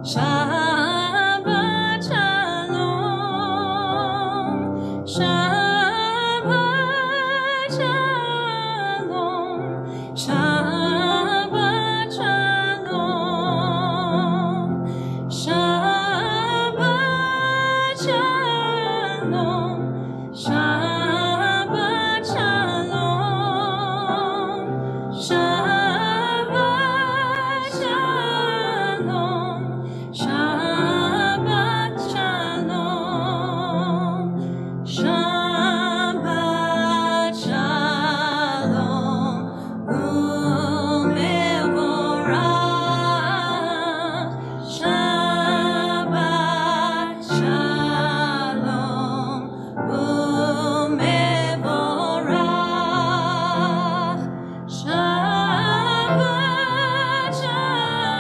Shabbat shalom. Shabbat shalom. Shabbat shalom. Shabbat shalom. Shabbat shalom. Shabbat shalom. Shabbat shalom. Shabbat shalom. Umevorach. Shabbat shalom. Umevorach. Shabbat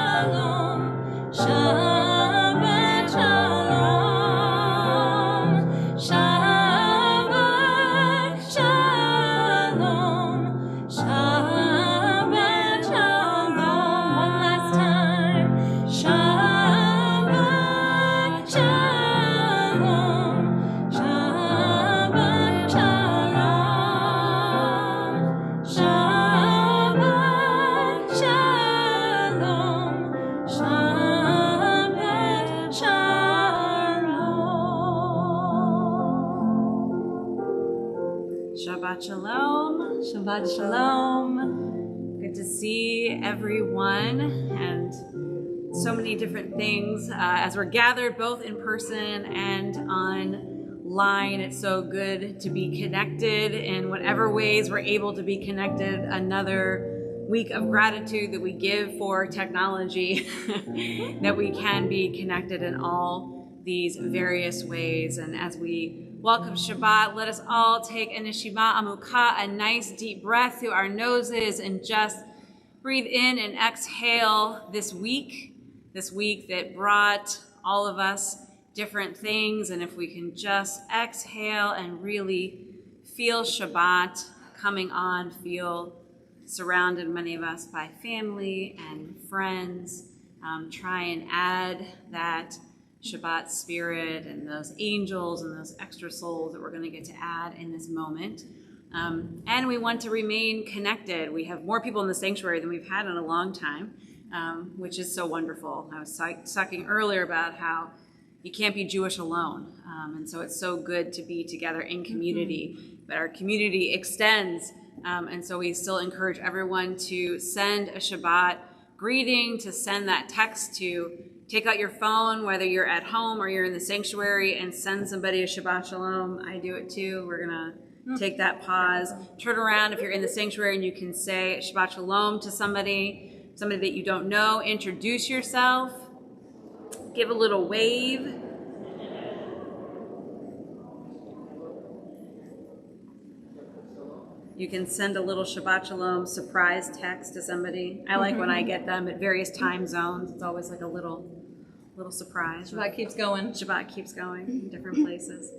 shalom. Shabbat shalom. Shabbat shalom. Shabbat shalom. One last time. Shabbat shalom. Shabbat shalom. Shabbat shalom. Shabbat shalom. Shabbat shalom. Shabbat shalom. Good to see everyone and so many different things as we're gathered both in person and online. It's so good to be connected in whatever ways we're able to be connected. Another week of gratitude that we give for technology, that we can be connected in all these various ways. And as we welcome Shabbat, let us all take a neshima amukah, a nice deep breath through our noses, and just breathe in and exhale this week that brought all of us different things. And if we can just exhale and really feel Shabbat coming on, feel surrounded, many of us, by family and friends, try and add that Shabbat spirit and those angels and those extra souls that we're going to get to add in this moment. And we want to remain connected. We have more people in the sanctuary than we've had in a long time, which is so wonderful. I was talking earlier about how you can't be Jewish alone. And so it's so good to be together in community, but our community extends. And so we still encourage everyone to send a Shabbat greeting, to send that text, to take out your phone, whether you're at home or you're in the sanctuary, and send somebody a Shabbat Shalom. I do it too. We're going to take that pause. Turn around if you're in the sanctuary and you can say Shabbat Shalom to somebody that you don't know. Introduce yourself. Give a little wave. You can send a little Shabbat Shalom surprise text to somebody. I like when I get them at various time zones. It's always like a little surprise. Shabbat keeps going. Shabbat keeps going in different places.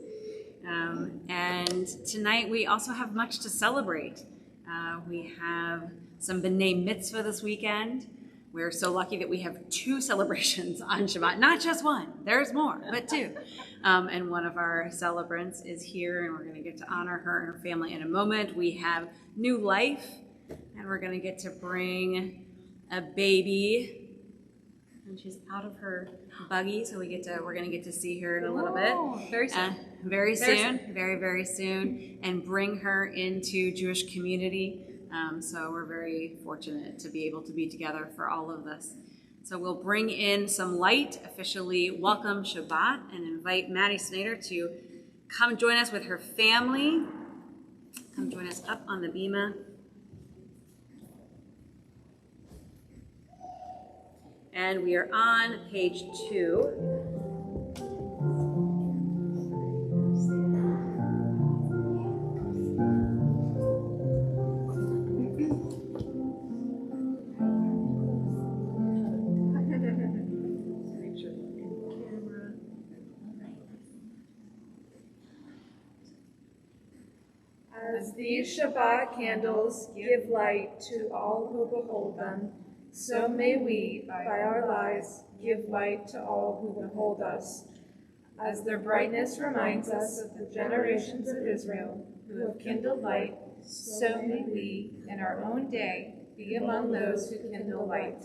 And tonight we also have much to celebrate. We have some B'nai Mitzvah this weekend. We're so lucky that we have 2 celebrations on Shabbat, not just one. There's more, but 2. And one of our celebrants is here, and we're going to get to honor her and her family in a moment. We have new life, and we're going to get to bring a baby, and she's out of her buggy, so we're going to get to see her in a little bit. Very soon. Very soon, and bring her into Jewish community. So we're very fortunate to be able to be together for all of this. So we'll bring in some light, officially welcome Shabbat, and invite Maddie Snyder to come join us with her family. Come join us up on the bima. And we are on page 2. As these Shabbat candles give light to all who behold them, so may we, by our lives, give light to all who behold us. As their brightness reminds us of the generations of Israel who have kindled light, so may we, in our own day, be among those who kindle light.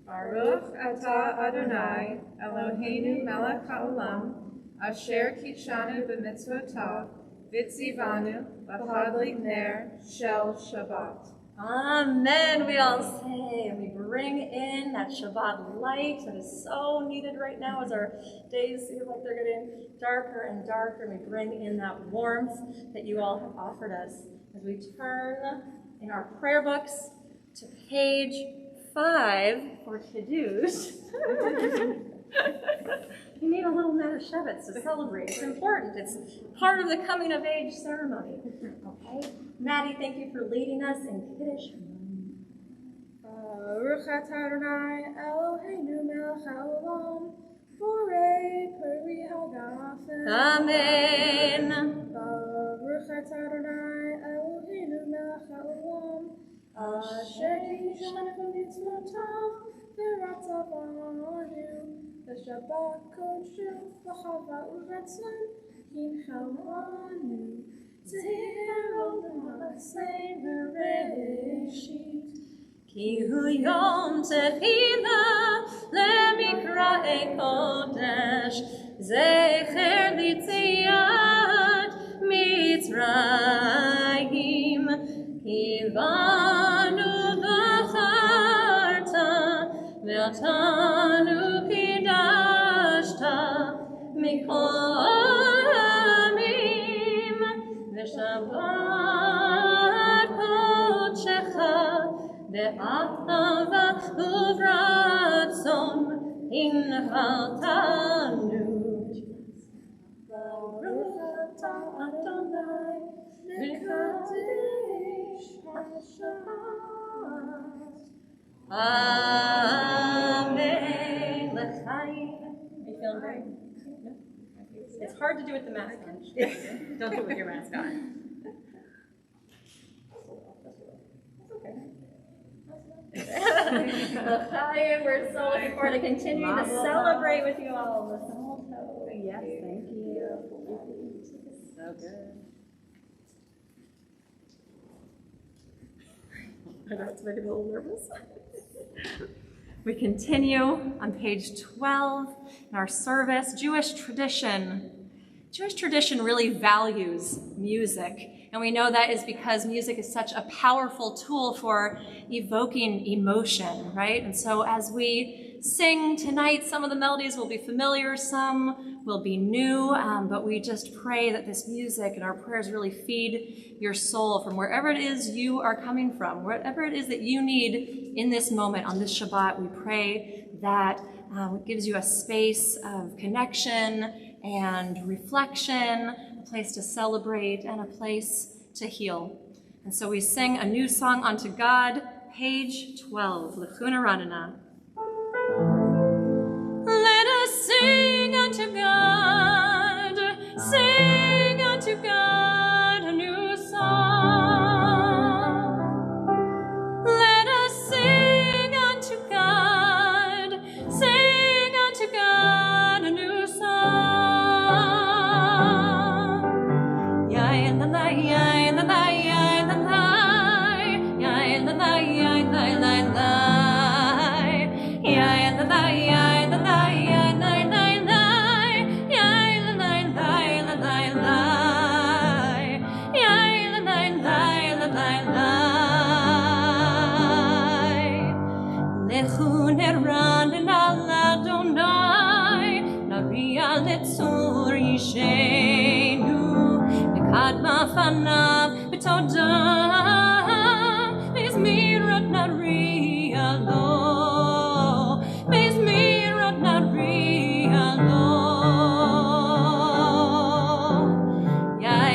Baruch atah Adonai, Eloheinu melech haolam, asher kishanu b'mitzvotav, v'tzivanu b'chadlik ner shel Shabbat. Amen, we all say, and we bring in that Shabbat light that is so needed right now as our days seem like they're getting darker and darker, and we bring in that warmth that you all have offered us as we turn in our prayer books to page 5 for Kiddush. You need a little Shabbat to celebrate. It's important. It's part of the coming of age ceremony. Okay? Maddie, thank you for leading us in Kiddush. Baruch atah Adonai Eloheinu melech haolam, borei peri hagafen. Amen. Baruch atah Adonai Eloheinu melech haolam, asher kishanu b'mitzvotav, v'ratzavanu, v'shabbat kodshu, v'chava u'ratzon, kinchavanu, zehir ol'masei v'reishit. Ki hu yom tehila lemikra'ei kodesh, zecher litziat Mitzrayim, kivanu v'charta, v'atanu kidashta, mikol amim, v'shabbat kodshecha, ve'atava uvratzon inchaltanu. Baruch atah Adonai mekadesh hashamas. Amen. L'chaim. Are you feeling great? No? It's hard to do with the mask on. Don't do it with your mask on. L'chaim, we're so looking forward to continuing to celebrate with you all. Yes, thank you. So good. I know it's making me a little nervous. We continue on page 12 in our service. Jewish tradition. Jewish tradition really values music. And we know that is because music is such a powerful tool for evoking emotion, right? And so as we sing tonight, some of the melodies will be familiar, some will be new, but we just pray that this music and our prayers really feed your soul from wherever it is you are coming from, whatever it is that you need in this moment on this Shabbat. We pray that it gives you a space of connection and reflection, a place to celebrate, and a place to heal. And so we sing a new song unto God, page 12, Lechuna Ranana. Let us sing unto God, sing unto God a new song. Let us sing unto God, sing unto God a new song. Ya in the light, ya in the light, ya in the light, ya in the light, ya in the light, ya in the light, ya in the light, ya in the light, ya in the light, ya in the light. Lechu neranna l'Adonai, naria letzur yishenu, v'kadma fanav b'todah, mizmirot naria lo, mizmirot naria lo. Ya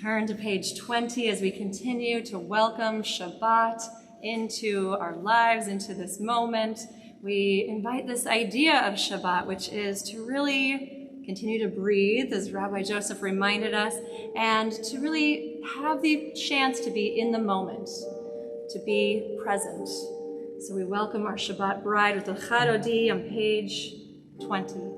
turn to page 20 as we continue to welcome Shabbat into our lives, into this moment. We invite this idea of Shabbat, which is to really continue to breathe, as Rabbi Joseph reminded us, and to really have the chance to be in the moment, to be present. So we welcome our Shabbat bride with the Chadodi on page 20.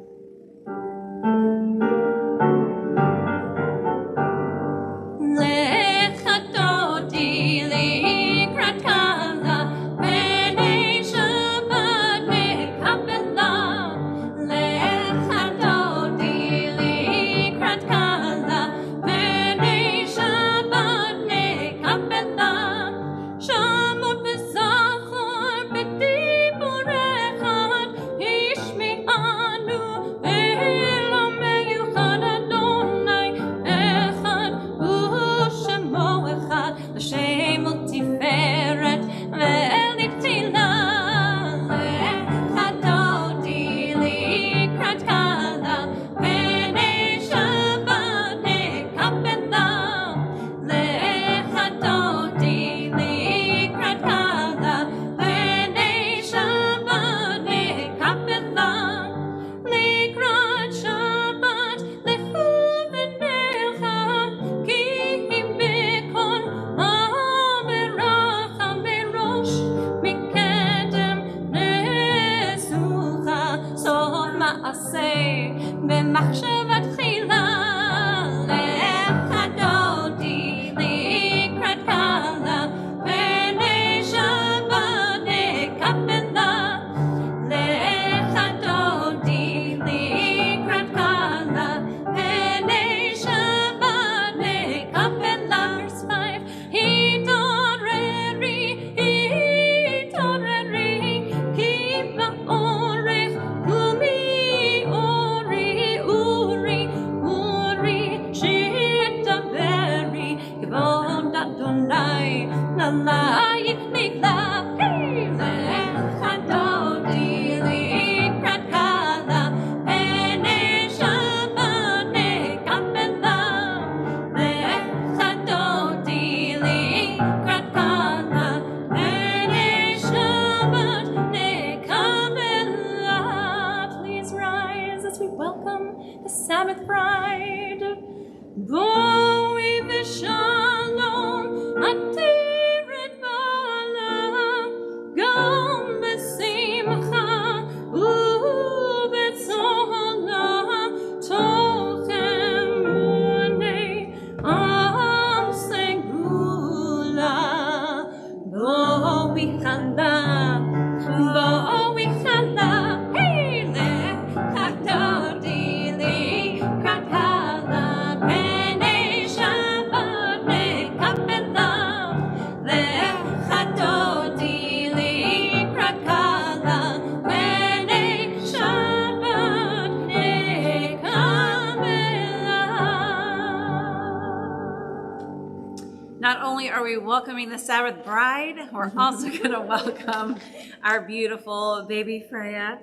Not only are we welcoming the Sabbath bride, we're also going to welcome our beautiful baby Freya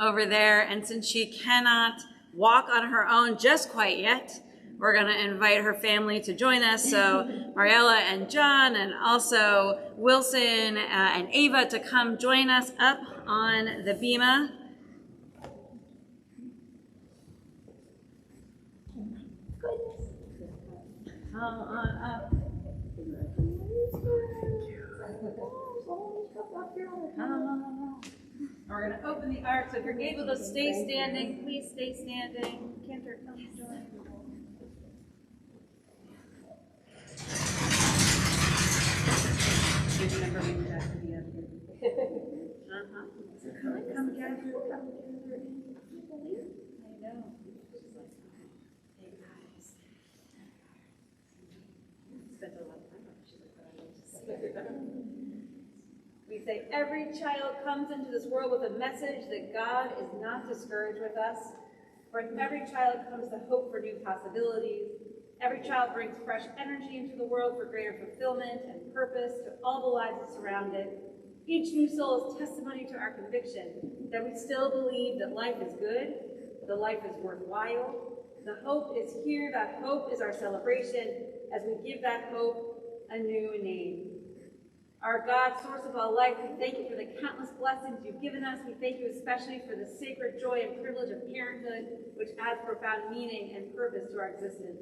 over there. And since she cannot walk on her own just quite yet, we're going to invite her family to join us. So Mariella and John and also Wilson and Ava to come join us up on the bima. Come on up. We're going to open the ark, so if you're able to stay standing, please stay standing. Cantor, come join. Remember when you have to be up here. So come gather. I know. Hey guys. Spent a lot of time on it. We say every child comes into this world with a message that God is not discouraged with us. For in every child comes the hope for new possibilities. Every child brings fresh energy into the world for greater fulfillment and purpose to all the lives that surround it. Each new soul is testimony to our conviction that we still believe that life is good, that life is worthwhile. The hope is here, that hope is our celebration. as we give that hope a new name. Our God, source of all life, we thank you for the countless blessings you've given us. We thank you especially for the sacred joy and privilege of parenthood, which adds profound meaning and purpose to our existence.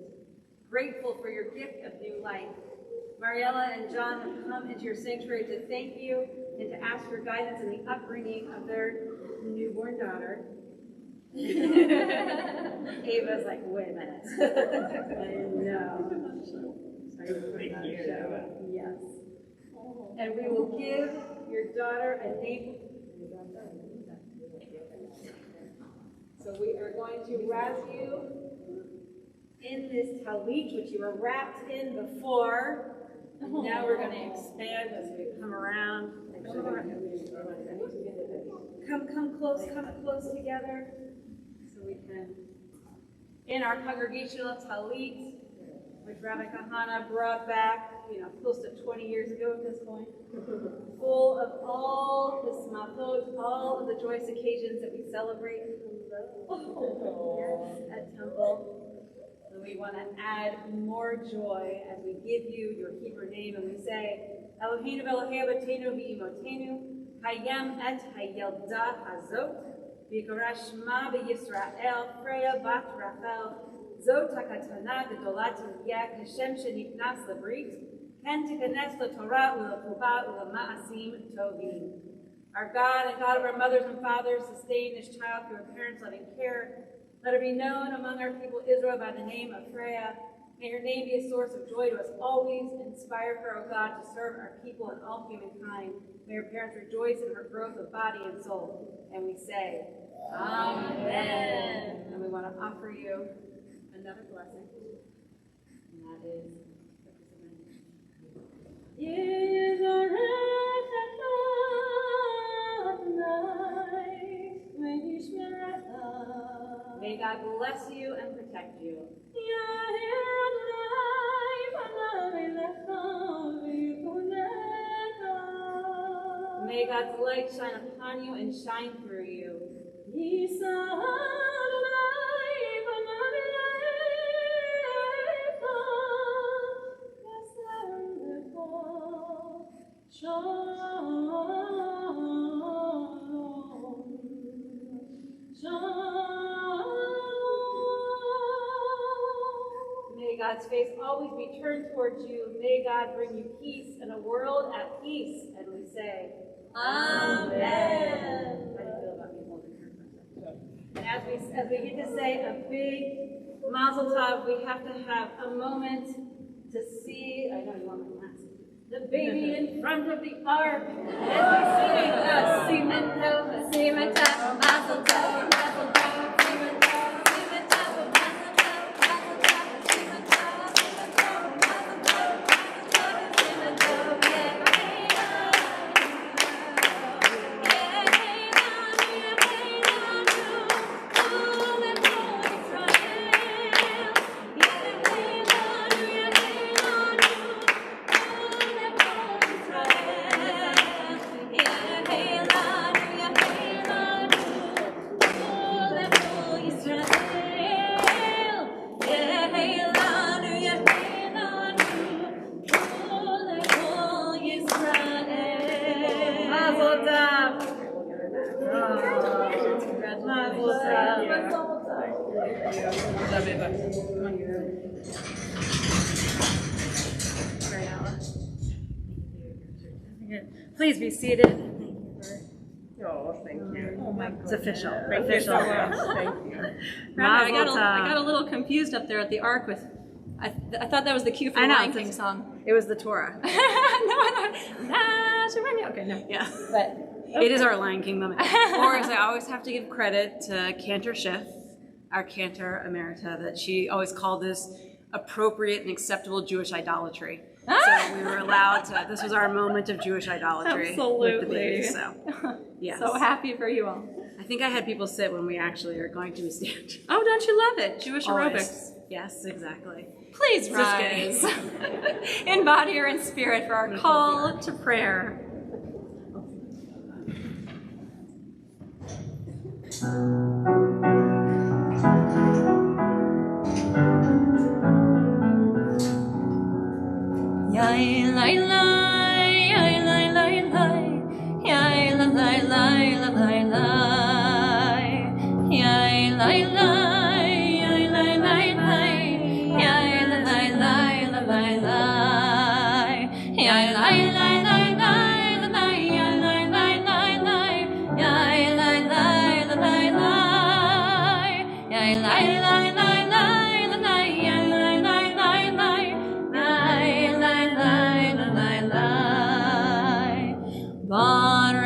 Grateful for your gift of new life. Mariella and John have come into your sanctuary to thank you and to ask for guidance in the upbringing of their newborn daughter. Ava's like, wait a minute. I know. Thank you. Yes. And we will give your daughter a name. So we are going to wrap you in this talit, which you were wrapped in before. And now we're going to expand as we come around. Come close together. So we can, in our congregational talit, which Rabbi Kahana brought back, close to 20 years ago at this point, full of all the smachot, all of the joyous occasions that we celebrate at Temple. So we want to add more joy as we give you your Hebrew name, and we say, Eloheinu v'Elohei Avotenu v'Imotenu, Hayam et Hayelda Hazot, v'Yikra Shma b'Yisrael, Freya bat Rachel, Zot HaKatana Gedolat Tiyeh, Hashem Shenitnas Labrit, Ken Tikanes LaTorah u'La'Tova u'La'Ma'asim Tovim. Our God and God of our mothers and fathers, sustain this child through her parents' loving care. Let her be known among our people Israel by the name of Freya. May her name be a source of joy to us always. Inspire her, O God, to serve our people and all humankind. May her parents rejoice in her growth of body and soul. And we say, Amen. And we want to offer you another blessing. And that is may God bless you and protect you. May God's light shine upon you and shine through you. May God's face always be turned towards you. May God bring you peace and a world at peace. And we say, Amen. How do you feel about me holding her for a second? And as we get to say a big Mazel Tov, we have to have a moment to see. I know you want my glass. The baby in front of the ark as we sing Simenta, Mazel Tov, Mazel Tov, Simenta, Simenta, Mazel Tov, Mazel Tov, Simenta, Simenta, Mazel Tov, Simenta, Please be seated. Thank you. Oh my It's official. Thank you so much. Thank you. Rabbi, I got a little confused up there at the ark with. I thought that was the cue for the Lion King song. It was the Torah. No. Okay, no. Yeah. But It is our Lion King moment. Or as I always have to give credit to Cantor Schiff, our Cantor Emerita, that she always called this appropriate and acceptable Jewish idolatry. So we were allowed to, this was our moment of Jewish idolatry with the baby. So, yes. So happy for you all. I think I had people sit when we actually are going to be standing. Oh, don't you love it? Jewish Always. aerobics. Yes, exactly. Please Just rise in body or in spirit for our call to prayer.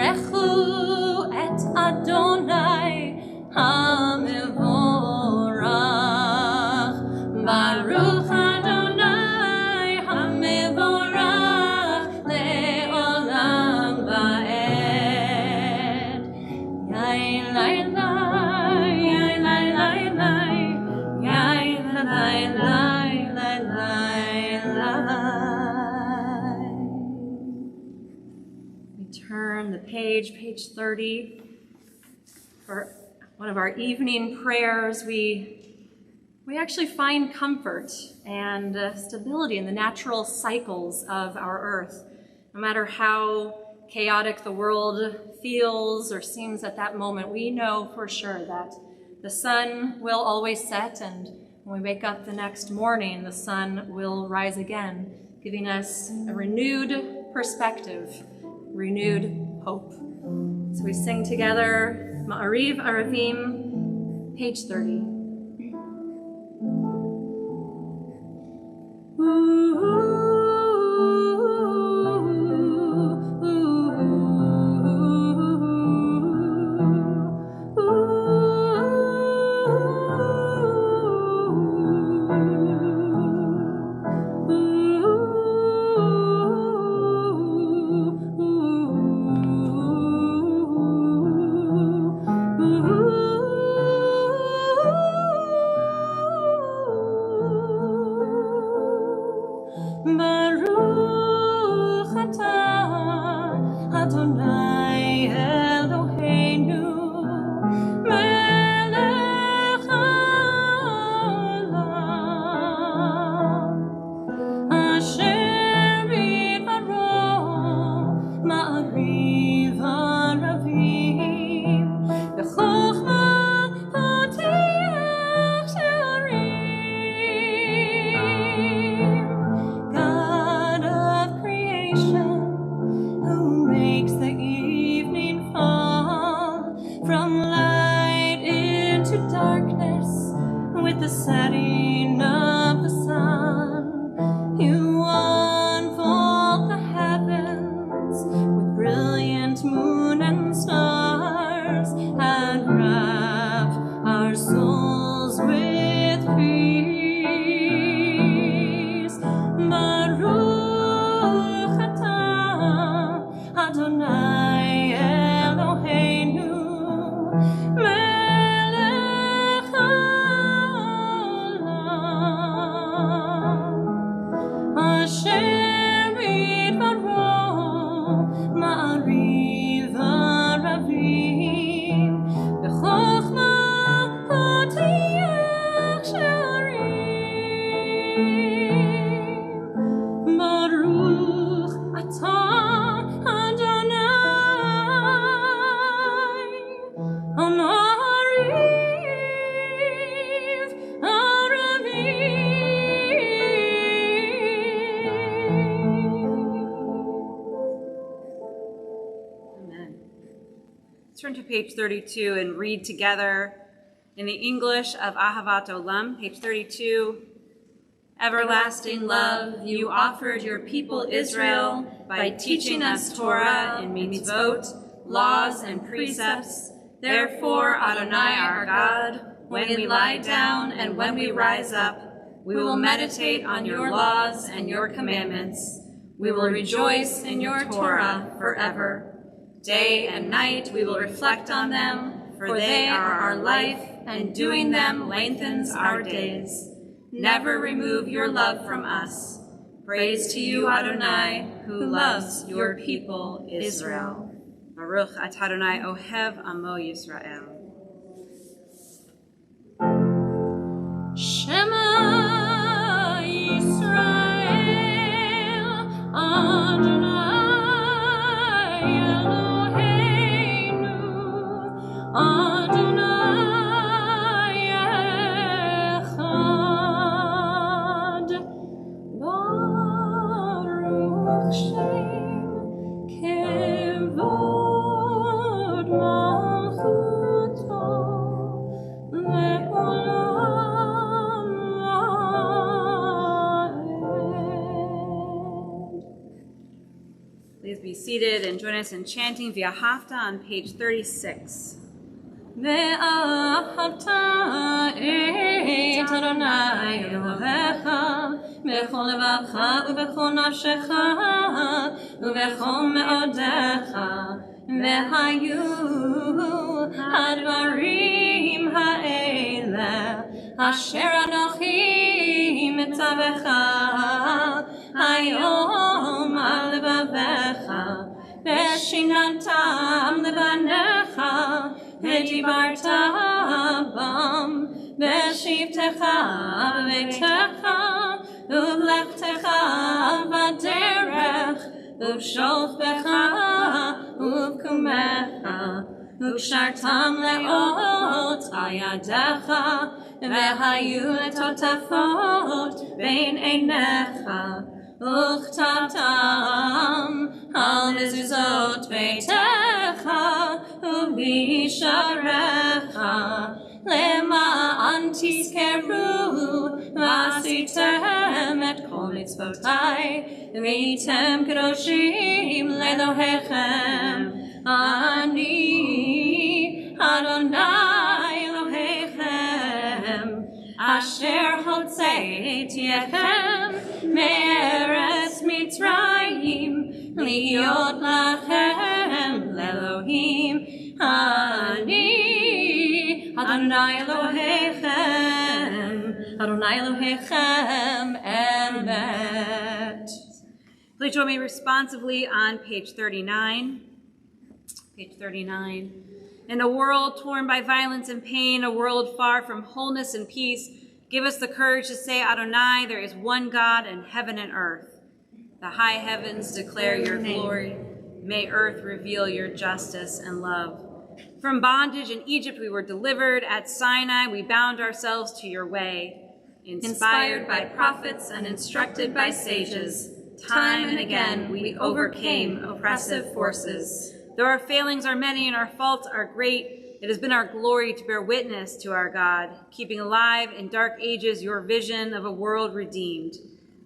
Barechu et Adonai HaMevorach. Baruch Adonai HaMevorach le'olam va'ed. Yai lai lai, yai lai lai lai, yai lai lai lai lai. We turn the page 30, for one of our evening prayers. We actually find comfort and stability in the natural cycles of our earth. No matter how chaotic the world feels or seems at that moment, we know for sure that the sun will always set, and when we wake up the next morning, the sun will rise again, giving us a renewed perspective, renewed hope. So we sing together Ma'ariv Aravim, page 30. Baruch atah Adonai Eloheinu melech haolam asher bidbaro ma'ariv aravim b'chochma potiach she'arim. God of creation, who makes the evening fall from light into darkness with the setting of the sun, you unfold the heavens with brilliant moon and stars and wrap our souls with peace. Baruch atah Adonai Eloheinu melech haolam asher bidbaro ma'ariv aravim b'chochma potiach she'arim. Baruch atah Adonai Ma'ariv Aravim. Amen. Let's turn to page 32 and read together in the English of Ahavat Olam, page 32. Everlasting love, you offered your people Israel by teaching us Torah and mitzvot, laws and precepts. Therefore, Adonai our God, when we lie down and when we rise up, we will meditate on your laws and your commandments. We will rejoice in your Torah forever. Day and night we will reflect on them, for they are our life, and doing them lengthens our days. Never remove your love from us. Praise to you, Adonai, who loves your people Israel. Baruch atah Adonai ohev amo Yisrael. Shema Yisrael seated and join us in chanting Via Hafta on page 36. ואהבת את אדוני אלוהיך בכל לבבך ובכל נפשך ובכל מאודיך והיו הדברים האלה אשר אנוכי מצווך היום על לבביך ושיננתם לבניך ודיברת בם בשבתך בביתך ובלכתך בדרך ובשוכבך ובקומך וקשרתם לאות על ידיך והיו לטוטפות בין עיניך וכתבתם על מזוזות ביתך ובשעריך למען תזכרו ועשיתם את כל מצוותיי והייתם קדושים לאלוהיכם אני אדוני אלוהיכם אשר הוצאתיכם מארץ מצרים להיות לכם לאלוהים אני אדוני אלוהיכם אמת. Please join me responsively on page 39. Page 39. In a world torn by violence and pain, a world far from wholeness and peace, give us the courage to say, Adonai, there is one God in heaven and earth. The high heavens declare your glory. May earth reveal your justice and love. From bondage in Egypt we were delivered. At Sinai we bound ourselves to your way. Inspired by prophets and instructed by sages, time and again we overcame oppressive forces. Though our failings are many and our faults are great, it has been our glory to bear witness to our God, keeping alive in dark ages your vision of a world redeemed.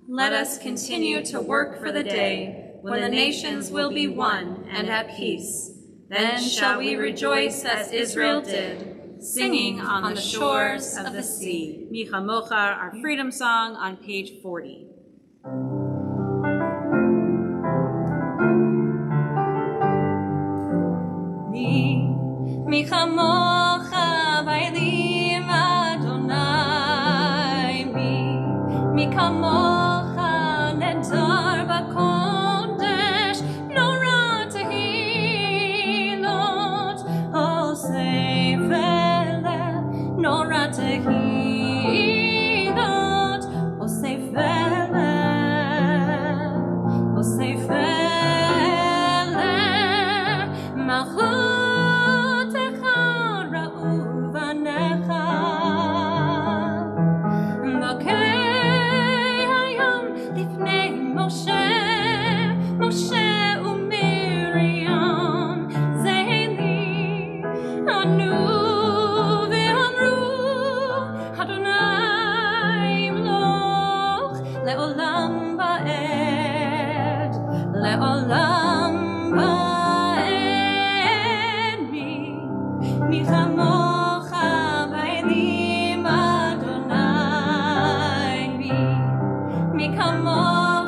Let us continue to work for the day when the nations will be one and at peace. Then shall we rejoice as Israel did, singing on the shores of the sea. Micha Mocha, our freedom song on page 40. מי כמוך באלים אדוני מי כמוך נדר בקודש נורא תהילות אוסף אלה נורא תהילות אוסף אלה מלכות משה ומרים זהלי ענו ואמרו אדוני ימלוך לעולם ועד לעולם ועד מי כמוך באלים אדוני מי כמוך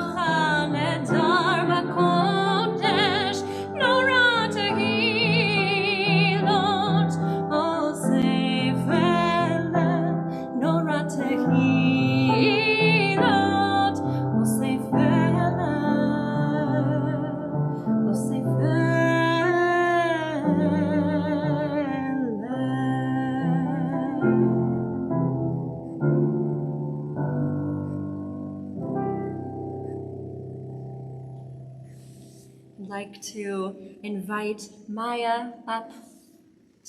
like to invite Maya up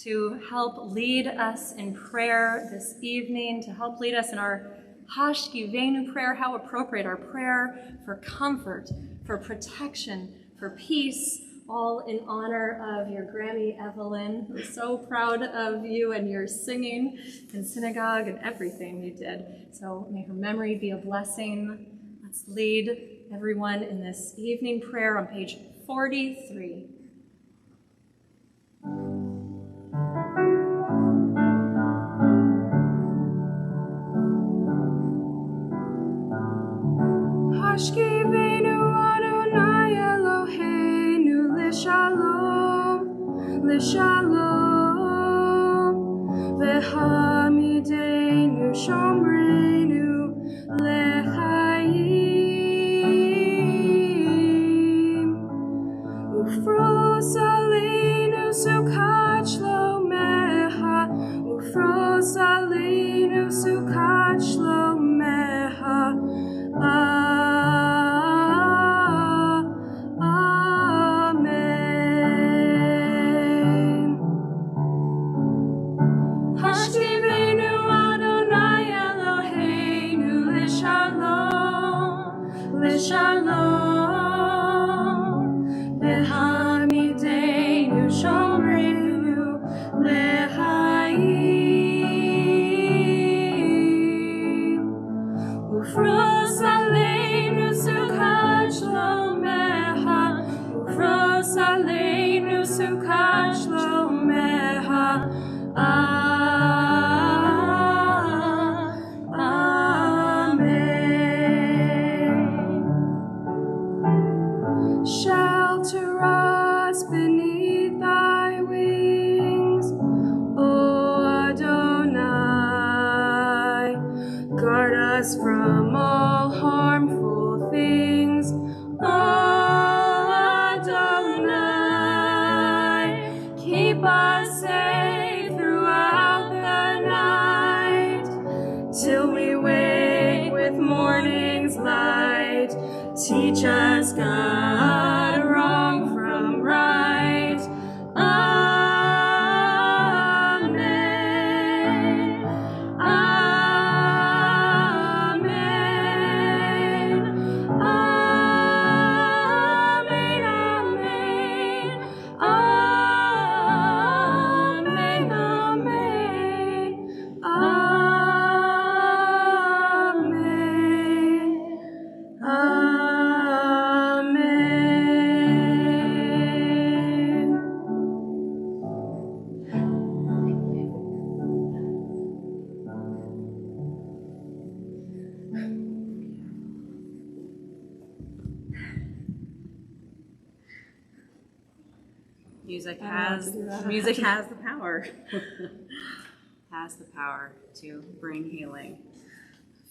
to help lead us in prayer this evening, to help lead us in our Hashkivenu prayer. How appropriate, our prayer for comfort, for protection, for peace, all in honor of your Grammy Evelyn. We're so proud of you and your singing in synagogue and everything you did. So may her memory be a blessing. Let's lead everyone in this evening prayer on page 43. Hashkivenu Adonai Eloheinu Lishalom, Lishalom, V'hamidenu Shomrenu Lechayim, Ufros Aleinu Sukat Shlomecha, Ufros Aleinu Sukat Shlomecha. Amen. Hashtivenu Adonai Eloheinu Lishalom, Lishalom, V'hamidenu Shomrenu Lechayim, Ufros Aleinu Sukat Shlomecha, Ufros Aleinu Sukat Shlomecha. Amen. Shelter us beneath thy wings, O Adonai. Guard us from all harmful things, O Adonai. Keep us safe throughout the night, till we wake with morning's light. Teach us, God, wrong from right. Amen. Amen. Amen. Amen. Amen. Amen. Music I don't know has how to do that. music has the power. Has the power to bring healing.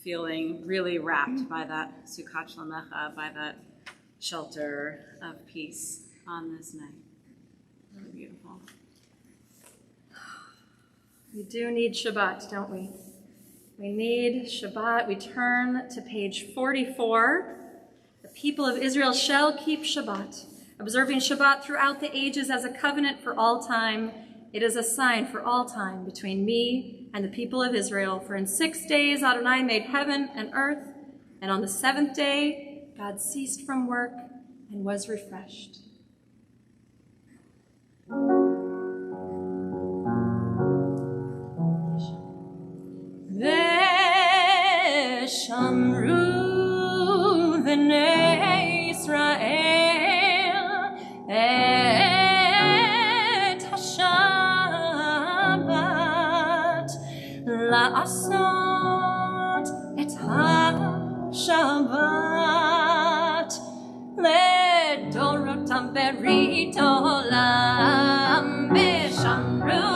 Feeling really wrapped by that Sukkot Shlomecha, by that shelter of peace on this night. Really beautiful. We do need Shabbat, don't we? We need Shabbat. We turn to page 44. The people of Israel shall keep Shabbat, observing Shabbat throughout the ages as a covenant for all time. It is a sign for all time between me and the people of Israel. For in 6 days Adonai made heaven and earth, and on the seventh day God ceased from work and was refreshed. Veshamru v'nei Israel et ha-Shabbat la'asot et ha-Shabbat le'dorotam berit olam. Veshamru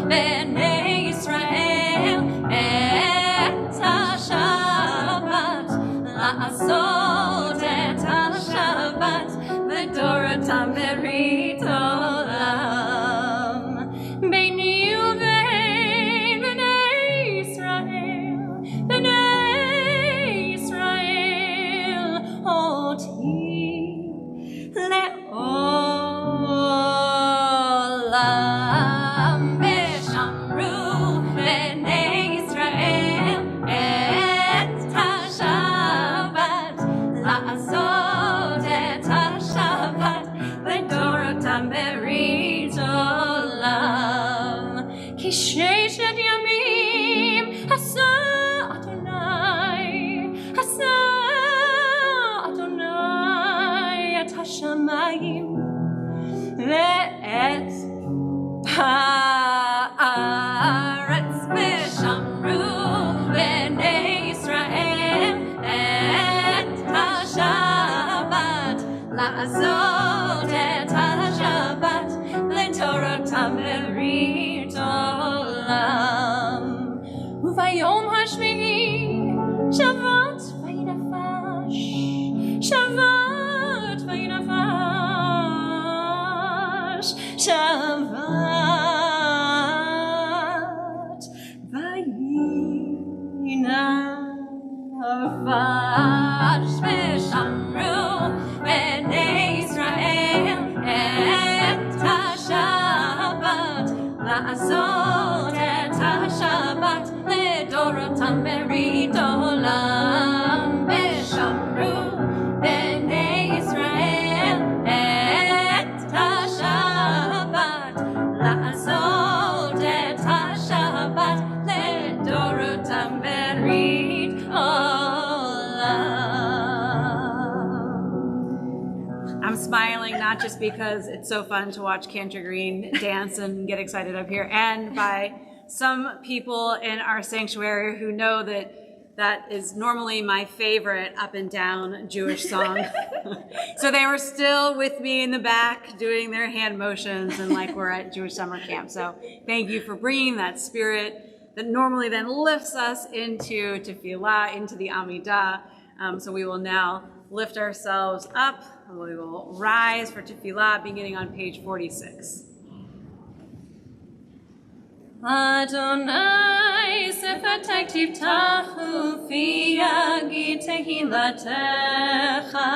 v'nei Israel et ha-Shabbat la'asot et ha-Shabbat le'dorotam berit olam. Beini uvein b'nei Israel oti le'olam. Veshamru b'nei Israel et ha-Shabbat la'asot et ha-Shabbat le'dorotam berit olam. Ki sheshet yamim hasa Adonai et ha-Shabbat השמיים ואת הארץ ושמרו בני ישראל את השבת לעשות את השבת לתורתם ברית עולם וביום השמיני שבת וינפש שבת וינפש שבת וינפש ושמרו בני ישראל את השבת לעשות את השבת לדורותם ברית עולם ושמרו בני ישראל את השבת לעשות את השבת לדורותם ברית עולם. I'm smiling not just because it's so fun to watch Cantor Green dance and get excited up here, and by some people in our sanctuary who know that that is normally my favorite up and down Jewish song. So they were still with me in the back doing their hand motions and like we're at Jewish summer camp. So thank you for bringing that spirit that normally then lifts us into tefillah, into the Amidah. So we will now lift ourselves up and we will rise for tefillah beginning on page 46. Adonai sefatek tiftachu fi yagi tehilatecha.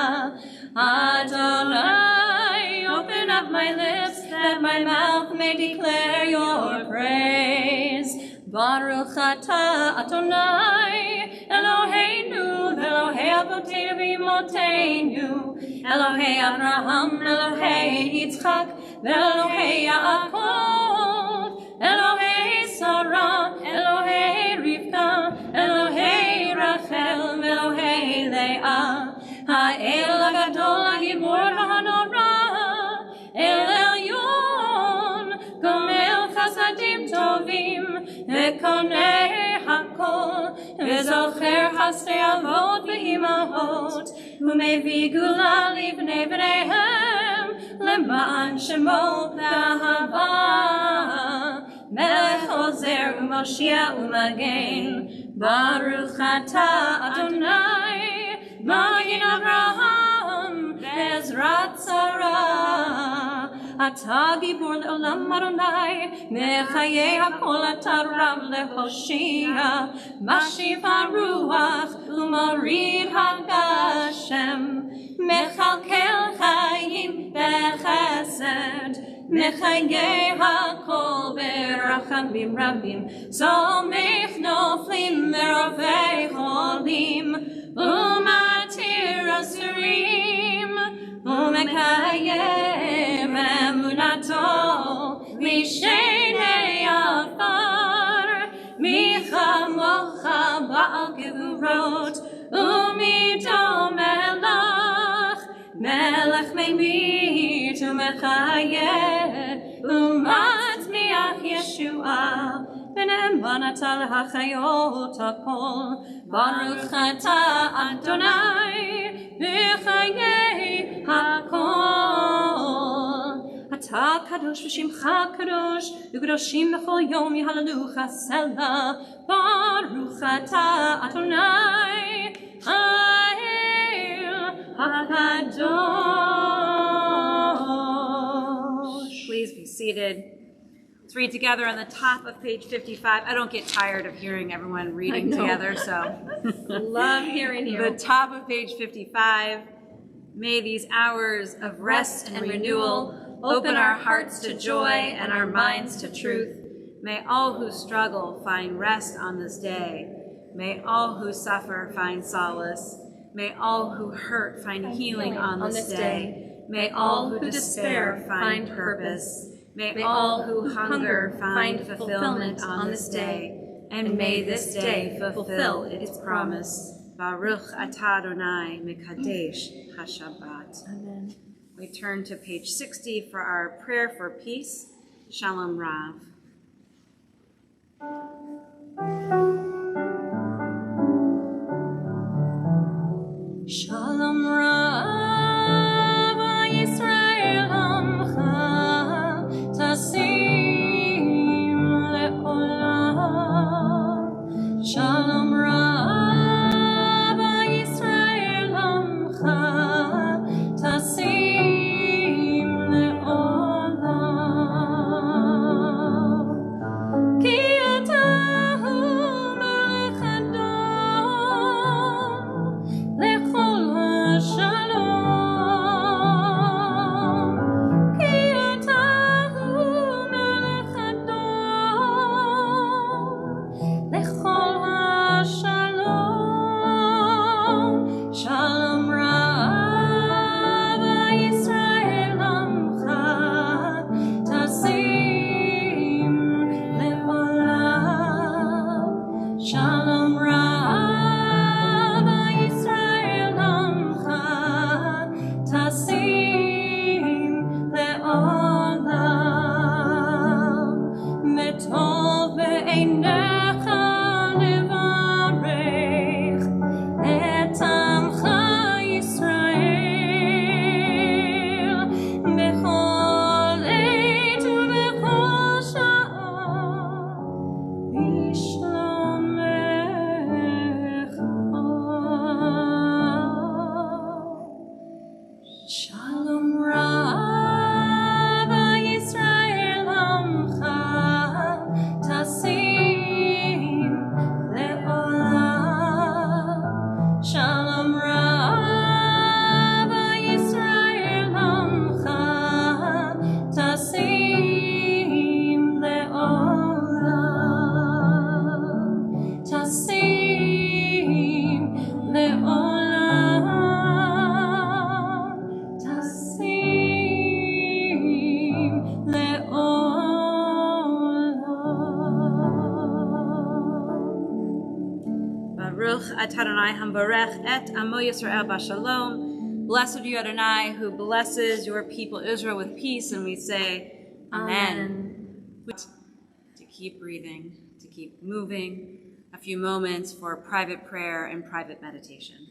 Adonai, open up my lips that my mouth may declare your praise. Baruch atah Adonai, Eloheinu, Elohei Avotenu v'Imotenu, Elohei Abraham, Elohei Yitzchak, Elohei Yaakov, Elohei Sarah, Elohei Rivka, Elohei Rachel, Elohei Leah, Ha'el HaGadol HaGibor HaNorah, El Elyon, Gomel Chasadim Tovim, Vekonei HaKol, Vezocher Chasdei Avot Ve'imahot, Umevi Gula Livnei Bneihem, Lema'an Shemo B'Ahava, Melech Ozer U'Moshiach U'Magen, Baruch atah Adonai, Magen Avraham, Bezrat Sarah. Atah Gibor Le'olam Adonai, Mechayei HaKol atah Rav leHoshia, Mashiv HaRuach U'Morid HaGashem, Mechalkel Chayim Bechesed, Mechayei HaKol berachamim rabim, Somech noflim verovei cholim, Umatir asurim, Umekayem emunato, Mishenei afar, Michamocha ba'al gevurot, Umido melach, Melech meimit umechayeh, Umatmiach Yeshua, B'ne'eman atah l'hachayot hakol, Baruch atah Adonai, B'chayei hakol. Atah kadosh v'shimcha kadosh, U'kadoshim b'chol yom yihalelucha selah, Baruch atah Adonai, HaKadosh. Please be seated. Let's read together on the top of page 55. I don't get tired of hearing everyone reading together, so Love hearing you. the top of page 55. May these hours of rest and renewal open our hearts to joy and our minds to truth. May all who struggle find rest on this day. May all who suffer find solace. May all who hurt find healing on this day. May all who despair find purpose. May all who hunger find fulfillment on this day. And may this day fulfill its promise. Baruch atah Adonai mekadesh haShabbat. Amen. We turn to page 60 for our prayer for peace. Shalom Rav. Shalom Rav Yisrael Amcha Tasim Le'olam. Shalom Rav Yisrael Amcha Tasim Le'olam. Ki atahu melech Adon lechol hashalom. Ki atahu melech Adon lechol hashalom. Shalom Rav Yisrael Amcha Tasim Le'olam. Shalom Rav Yisrael Amcha Tasim Le'olam. Metov be'einecha levarech et amcha Yisrael bechol עת ובכל שעה בשלומך. Shalom Rav Yisrael Amcha Tasim Le'olam. Shalom Rav Yisrael Amcha Tasim Le'olam. Tasim Le'olam. Tasim Le'olam. Baruch atah Adonai hambarech et amo Yisrael b'shalom. Blessed are you, Adonai, who blesses your people Israel with peace, and we say, Amen. To keep breathing, to keep moving. A few moments for private prayer and private meditation.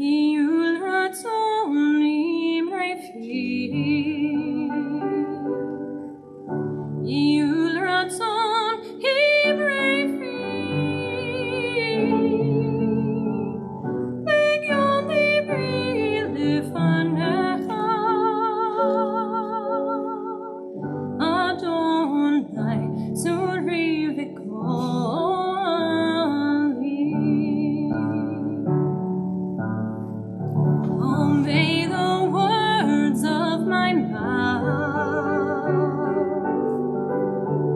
Yul ratzon imrei fi. Yul ratzon imrei fi. Begyon dibri lefanecha. Adonai zuri v'koli. Oh, may the words of my mouth,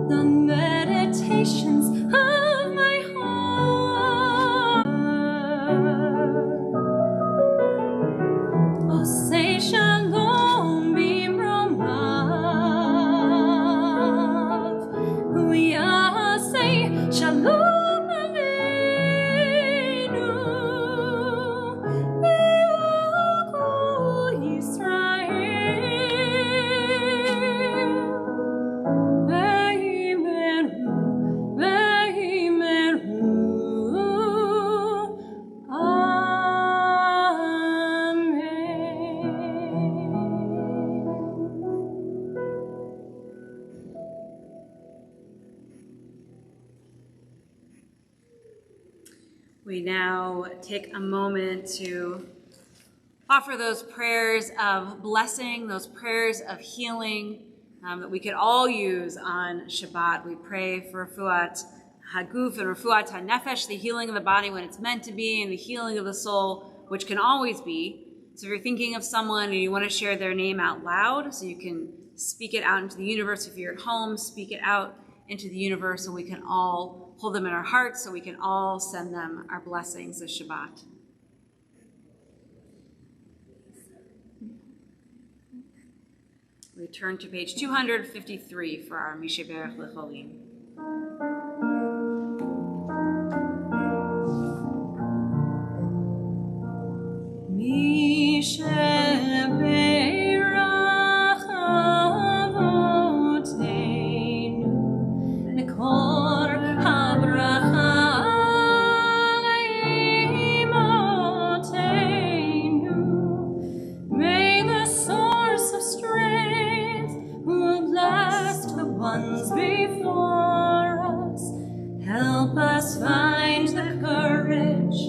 the meditations of my heart, oh, now take a moment to offer those prayers of blessing, those prayers of healing that we could all use on Shabbat. We pray for Refuat Haguf and Refuat HaNefesh, the healing of the body when it's meant to be, and the healing of the soul, which can always be. So if you're thinking of someone and you want to share their name out loud, so you can speak it out into the universe. If you're at home, speak it out into the universe so we can all hold them in our hearts, so we can all send them our blessings this Shabbat. We turn to page 253 for our Misheberach L'Cholim. Misheberach Avoteinu Mekor habracha le'imoteinu. May the source of strength who blessed the ones before us help us find the courage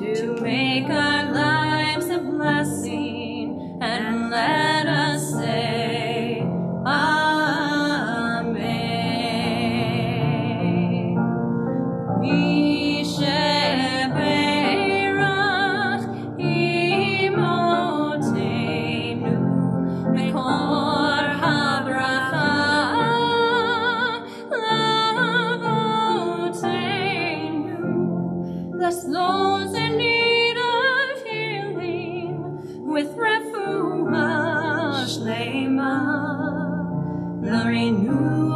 to make our lives a blessing, and let us say Amen. Misheberach imoteinu mekor habracha lavoteinu. Bless those in need of healing with refuah shlema, the renewal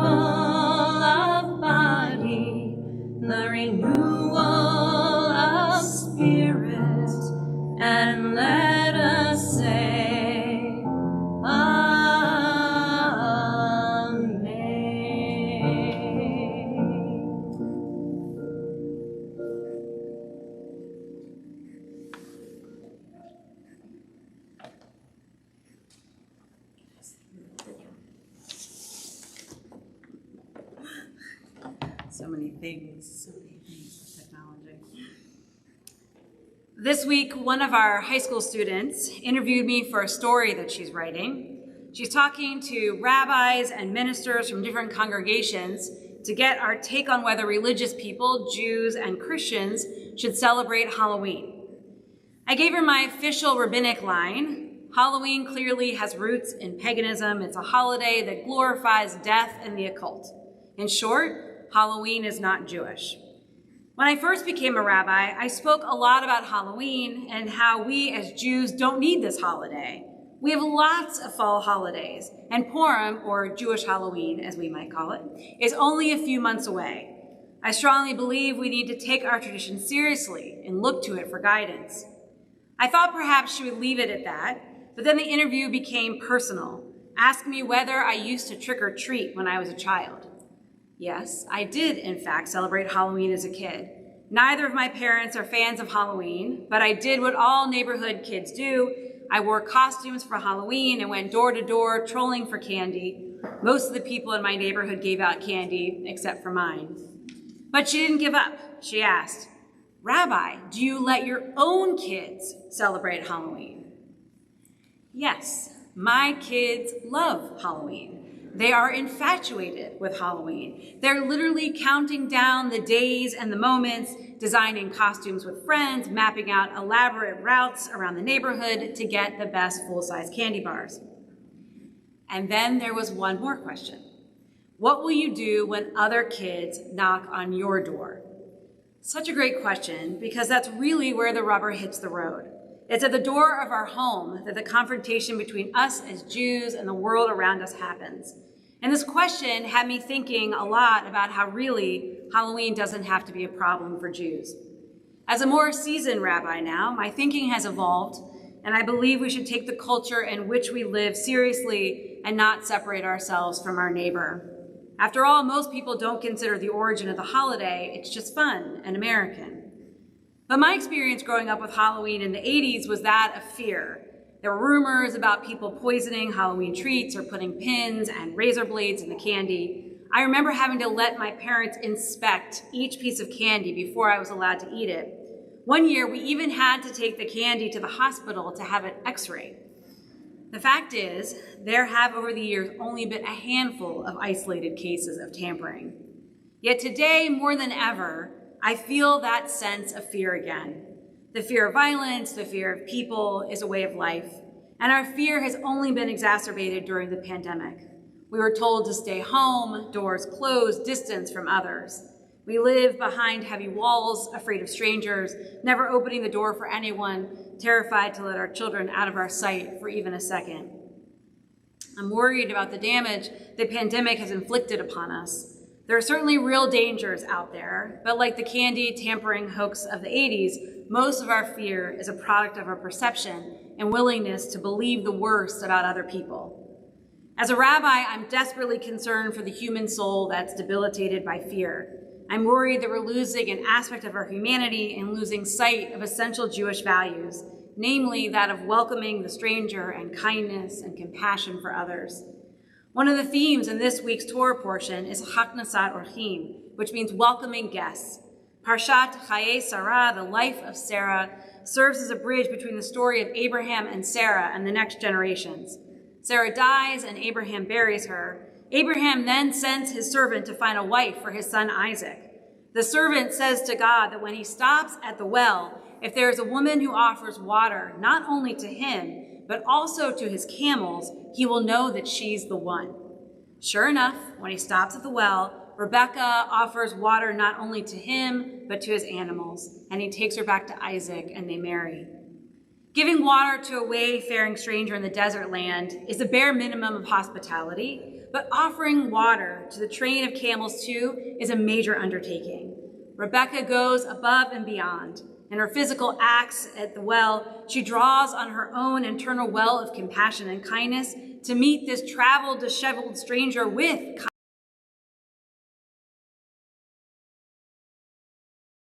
of body, the renewal of spirit, and let us say Amen. So many things with technology. This week, one of our high school students interviewed me for a story that she's writing. She's talking to rabbis and ministers from different congregations to get our take on whether religious people, Jews and Christians, should celebrate Halloween. I gave her my official rabbinic line. Halloween clearly has roots in paganism. It's a holiday that glorifies death and the occult. In short, Halloween is not Jewish. When I first became a rabbi, I spoke a lot about Halloween and how we as Jews don't need this holiday. We have lots of fall holidays, and Purim, or Jewish Halloween, as we might call it, is only a few months away. I strongly believe we need to take our tradition seriously and look to it for guidance. I thought perhaps she would leave it at that, but then the interview became personal, asking me whether I used to trick or treat when I was a child. Yes, I did, in fact, celebrate Halloween as a kid. Neither of my parents are fans of Halloween, but I did what all neighborhood kids do. I wore costumes for Halloween and went door to door trolling for candy. Most of the people in my neighborhood gave out candy, except for mine. But she didn't give up. She asked, "Rabbi, do you let your own kids celebrate Halloween?" Yes, my kids love Halloween. They are infatuated with Halloween. They're literally counting down the days and the moments, designing costumes with friends, mapping out elaborate routes around the neighborhood to get the best full-size candy bars. And then there was one more question. What will you do when other kids knock on your door? Such a great question, because that's really where the rubber hits the road. It's at the door of our home that the confrontation between us as Jews and the world around us happens. And this question had me thinking a lot about how really Halloween doesn't have to be a problem for Jews. As a more seasoned rabbi now, my thinking has evolved, and I believe we should take the culture in which we live seriously and not separate ourselves from our neighbor. After all, most people don't consider the origin of the holiday, it's just fun and American. But my experience growing up with Halloween in the 80s was that of fear. There were rumors about people poisoning Halloween treats or putting pins and razor blades in the candy. I remember having to let my parents inspect each piece of candy before I was allowed to eat it. One year, we even had to take the candy to the hospital to have it x-rayed. The fact is, there have over the years only been a handful of isolated cases of tampering. Yet today, more than ever, I feel that sense of fear again. The fear of violence, the fear of people is a way of life, and our fear has only been exacerbated during the pandemic. We were told to stay home, doors closed, distance from others. We live behind heavy walls, afraid of strangers, never opening the door for anyone, terrified to let our children out of our sight for even a second. I'm worried about the damage the pandemic has inflicted upon us. There are certainly real dangers out there, but like the candy tampering hoax of the 80s, most of our fear is a product of our perception and willingness to believe the worst about other people. As a rabbi, I'm desperately concerned for the human soul that's debilitated by fear. I'm worried that we're losing an aspect of our humanity and losing sight of essential Jewish values, namely that of welcoming the stranger and kindness and compassion for others. One of the themes in this week's Torah portion is Haknasat Orchim, which means welcoming guests. Parshat Chaye Sarah, the life of Sarah, serves as a bridge between the story of Abraham and Sarah and the next generations. Sarah dies and Abraham buries her. Abraham then sends his servant to find a wife for his son Isaac. The servant says to God that when he stops at the well, if there is a woman who offers water not only to him, but also to his camels, he will know that she's the one. Sure enough, when he stops at the well, Rebecca offers water not only to him, but to his animals, and he takes her back to Isaac and they marry. Giving water to a wayfaring stranger in the desert land is the bare minimum of hospitality, but offering water to the train of camels too is a major undertaking. Rebecca goes above and beyond. In her physical acts at the well, she draws on her own internal well of compassion and kindness to meet this traveled, disheveled stranger with kindness.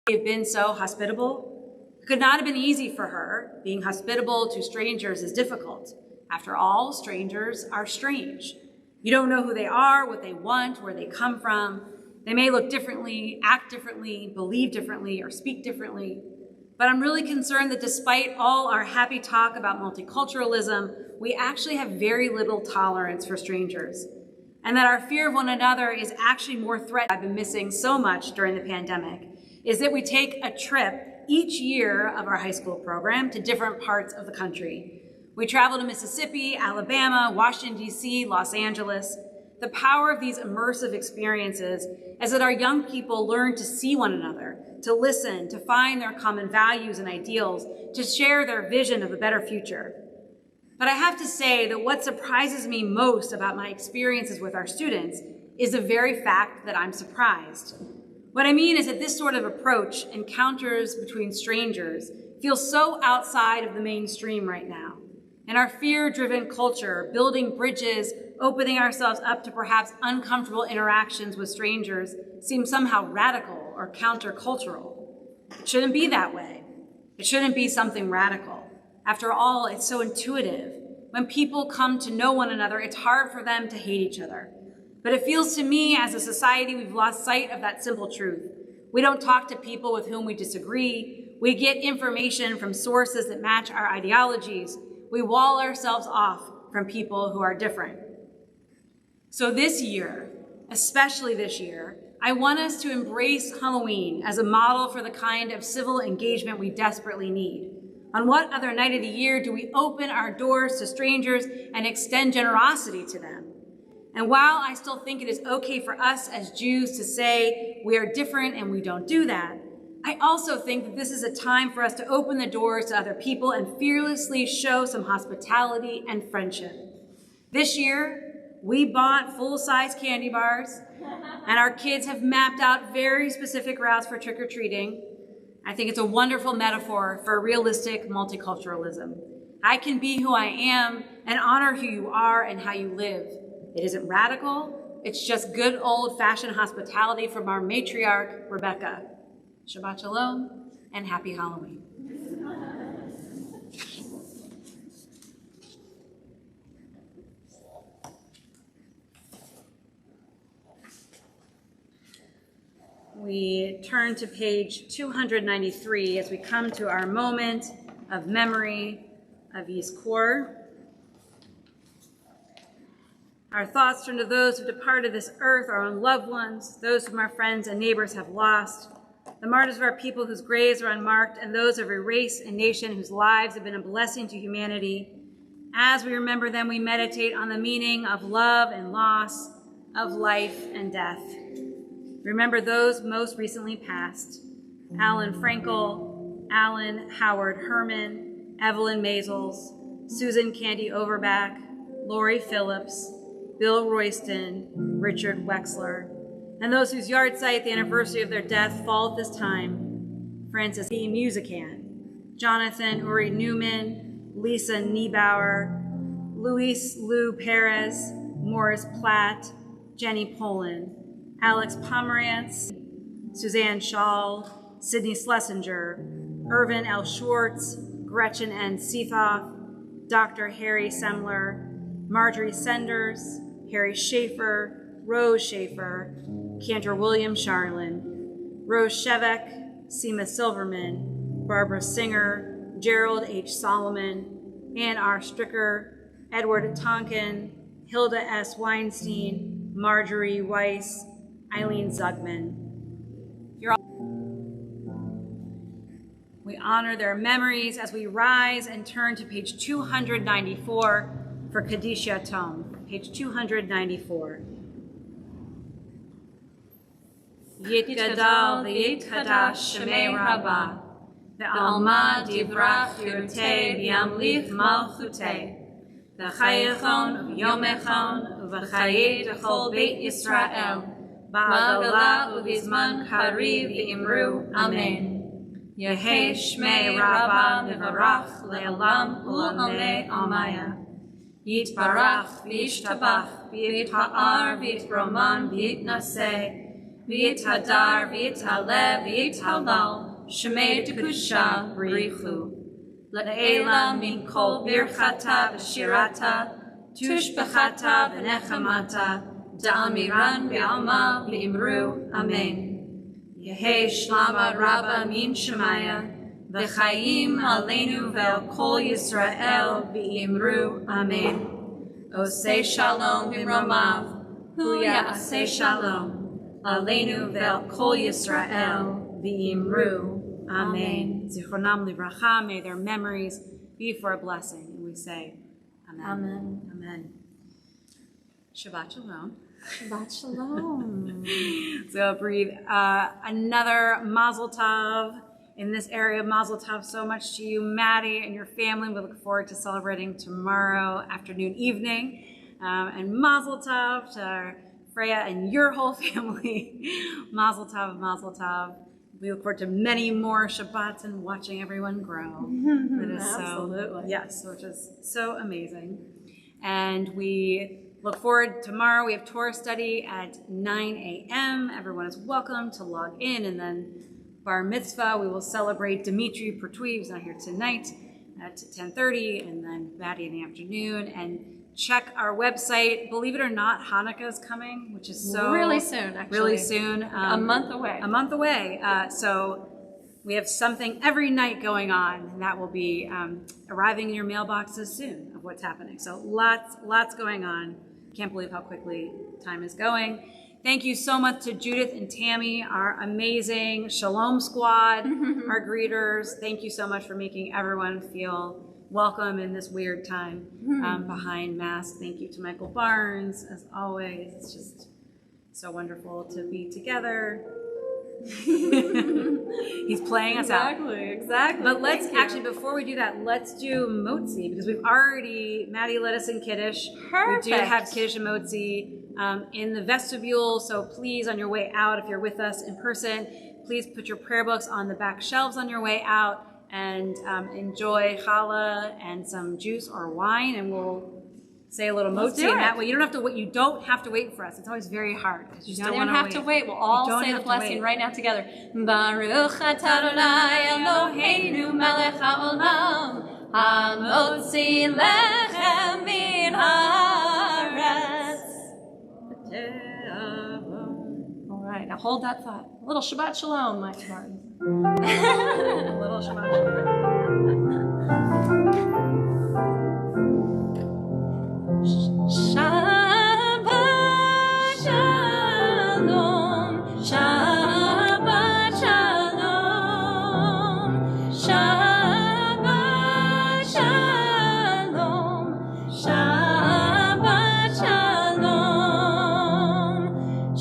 Have been so hospitable. It could not have been easy for her. Being hospitable to strangers is difficult. After all, strangers are strange. You don't know who they are, what they want, where they come from. They may look differently, act differently, believe differently, or speak differently. But I'm really concerned that despite all our happy talk about multiculturalism, we actually have very little tolerance for strangers. And that our fear of one another is actually more threatened. I've been missing so much during the pandemic, is that we take a trip each year of our high school program to different parts of the country. We travel to Mississippi, Alabama, Washington, D.C., Los Angeles. The power of these immersive experiences is that our young people learn to see one another, to listen, to find their common values and ideals, to share their vision of a better future. But I have to say that what surprises me most about my experiences with our students is the very fact that I'm surprised. What I mean is that this sort of approach, encounters between strangers, feels so outside of the mainstream right now. In our fear-driven culture, building bridges, opening ourselves up to perhaps uncomfortable interactions with strangers seems somehow radical or countercultural. It shouldn't be that way. It shouldn't be something radical. After all, it's so intuitive. When people come to know one another, it's hard for them to hate each other. But it feels to me, as a society, we've lost sight of that simple truth. We don't talk to people with whom we disagree. We get information from sources that match our ideologies. We wall ourselves off from people who are different. So this year, especially this year, I want us to embrace Halloween as a model for the kind of civil engagement we desperately need. On what other night of the year do we open our doors to strangers and extend generosity to them? And while I still think it is okay for us as Jews to say we are different and we don't do that, I also think that this is a time for us to open the doors to other people and fearlessly show some hospitality and friendship. This year, we bought full-size candy bars, and our kids have mapped out very specific routes for trick-or-treating. I think it's a wonderful metaphor for realistic multiculturalism. I can be who I am and honor who you are and how you live. It isn't radical, it's just good old-fashioned hospitality from our matriarch, Rebecca. Shabbat Shalom, and happy Halloween. we turn to page 293 as we come to our moment of memory of Yizkor. Our thoughts turn to those who departed this earth, our own loved ones, those whom our friends and neighbors have lost, the martyrs of our people whose graves are unmarked, and those of every race and nation whose lives have been a blessing to humanity. As we remember them, we meditate on the meaning of love and loss, of life and death. Remember those most recently passed: Alan Frankel, Alan Howard Herman, Evelyn Maisels, Susan Candy Overback, Lori Phillips, Bill Royston, Richard Wexler, and those whose yard site, the anniversary of their death, fall at this time: Francis B. Musican, Jonathan Uri Newman, Lisa Niebauer, Luis Lou Perez, Morris Platt, Jenny Poland, Alex Pomerantz, Suzanne Schall, Sidney Schlesinger, Irvin L. Schwartz, Gretchen N. Seethoff, Dr. Harry Semler, Marjorie Senders, Harry Schaefer, Rose Schaefer, Cantor William Charlin, Rose Shevek, Seema Silverman, Barbara Singer, Gerald H. Solomon, Ann R. Stricker, Edward Tonkin, Hilda S. Weinstein, Marjorie Weiss, Eileen Zugman. We honor their memories as we rise and turn to page 294 for Kadisha Tome. Page 294. Yitgadal v'yitchadash shemei Rabbah, ve'alma divrach yurtei v'yamlich malchutei, v'chayechon v'yomechon v'chayei d'chol beit Yisrael, ba'agala u'vizman kariv v'imru Amen. Yehei shmei Rabbah mevarach le'olam u'amei amaya. Yitbarach v'yishtabach v'yitha'ar v'yitroman v'yitnaseh v'yithadar v'yithalev v'yithalal shemei t'kusha b'richu. Le'ela min kol birchata v'shirata tushbechata v'nechamata da'amiran v'alma v'imru Amen. Yehei shlama Rabbah min shemaya v'chayim aleinu ve'al kol Yisrael v'imru Amen. Osei shalom b'romav hu ya'aseh shalom aleinu ve'al kol Yisrael v'imru Amen. Zichronam livracha, may their memories be for a blessing. And we say, Amen. Amen. Amen. Shabbat shalom. Shabbat shalom. So breathe another Mazel Tov in this area. Mazel Tov so much to you, Maddie, and your family. We look forward to celebrating tomorrow afternoon, evening. And Mazel Tov to Freya and your whole family. Mazel Tov, Mazel Tov. We look forward to many more Shabbats and watching everyone grow. It is Absolutely. Yes, which is so amazing. And we look forward tomorrow. We have Torah study at 9 a.m. Everyone is welcome to log in. And then Bar Mitzvah, we will celebrate Dimitri Pertwee, who's not here tonight, at 10:30, and then Maddie in the afternoon. And check our website. Believe it or not, Hanukkah is coming, which is so really soon, actually. Really soon. A month away. A month away. So we have something every night going on, and that will be arriving in your mailboxes soon of what's happening. So lots going on. Can't believe how quickly time is going. Thank you so much to Judith and Tammy, our amazing Shalom Squad, our greeters. Thank you so much for making everyone feel welcome in this weird time behind masks. Thank you to Michael Barnes, as always. It's just so wonderful to be together. He's playing us out. Exactly. But let's actually, before we do that, let's do Motzi, because we've already, Maddie led us in Kiddush. Perfect. We do have Kiddush and Motzi in the vestibule, so please, on your way out, if you're with us in person, please put your prayer books on the back shelves on your way out, and enjoy challah and some juice or wine, and we'll say a little Let's Motzi, do and it. that way you don't have to wait for us. It's always very hard because you don't don't even want have to wait. We'll all don't say have the to blessing wait. right now together. Baruch atah Adonai Eloheinu melech haolam hamotzi lechem min haaretz. All right. Now hold that thought. A little Shabbat Shalom, my Martin. A little Shabbat Shalom. Shabbat Shalom. Shabbat Shalom. Shabbat Shalom. Shabbat Shalom.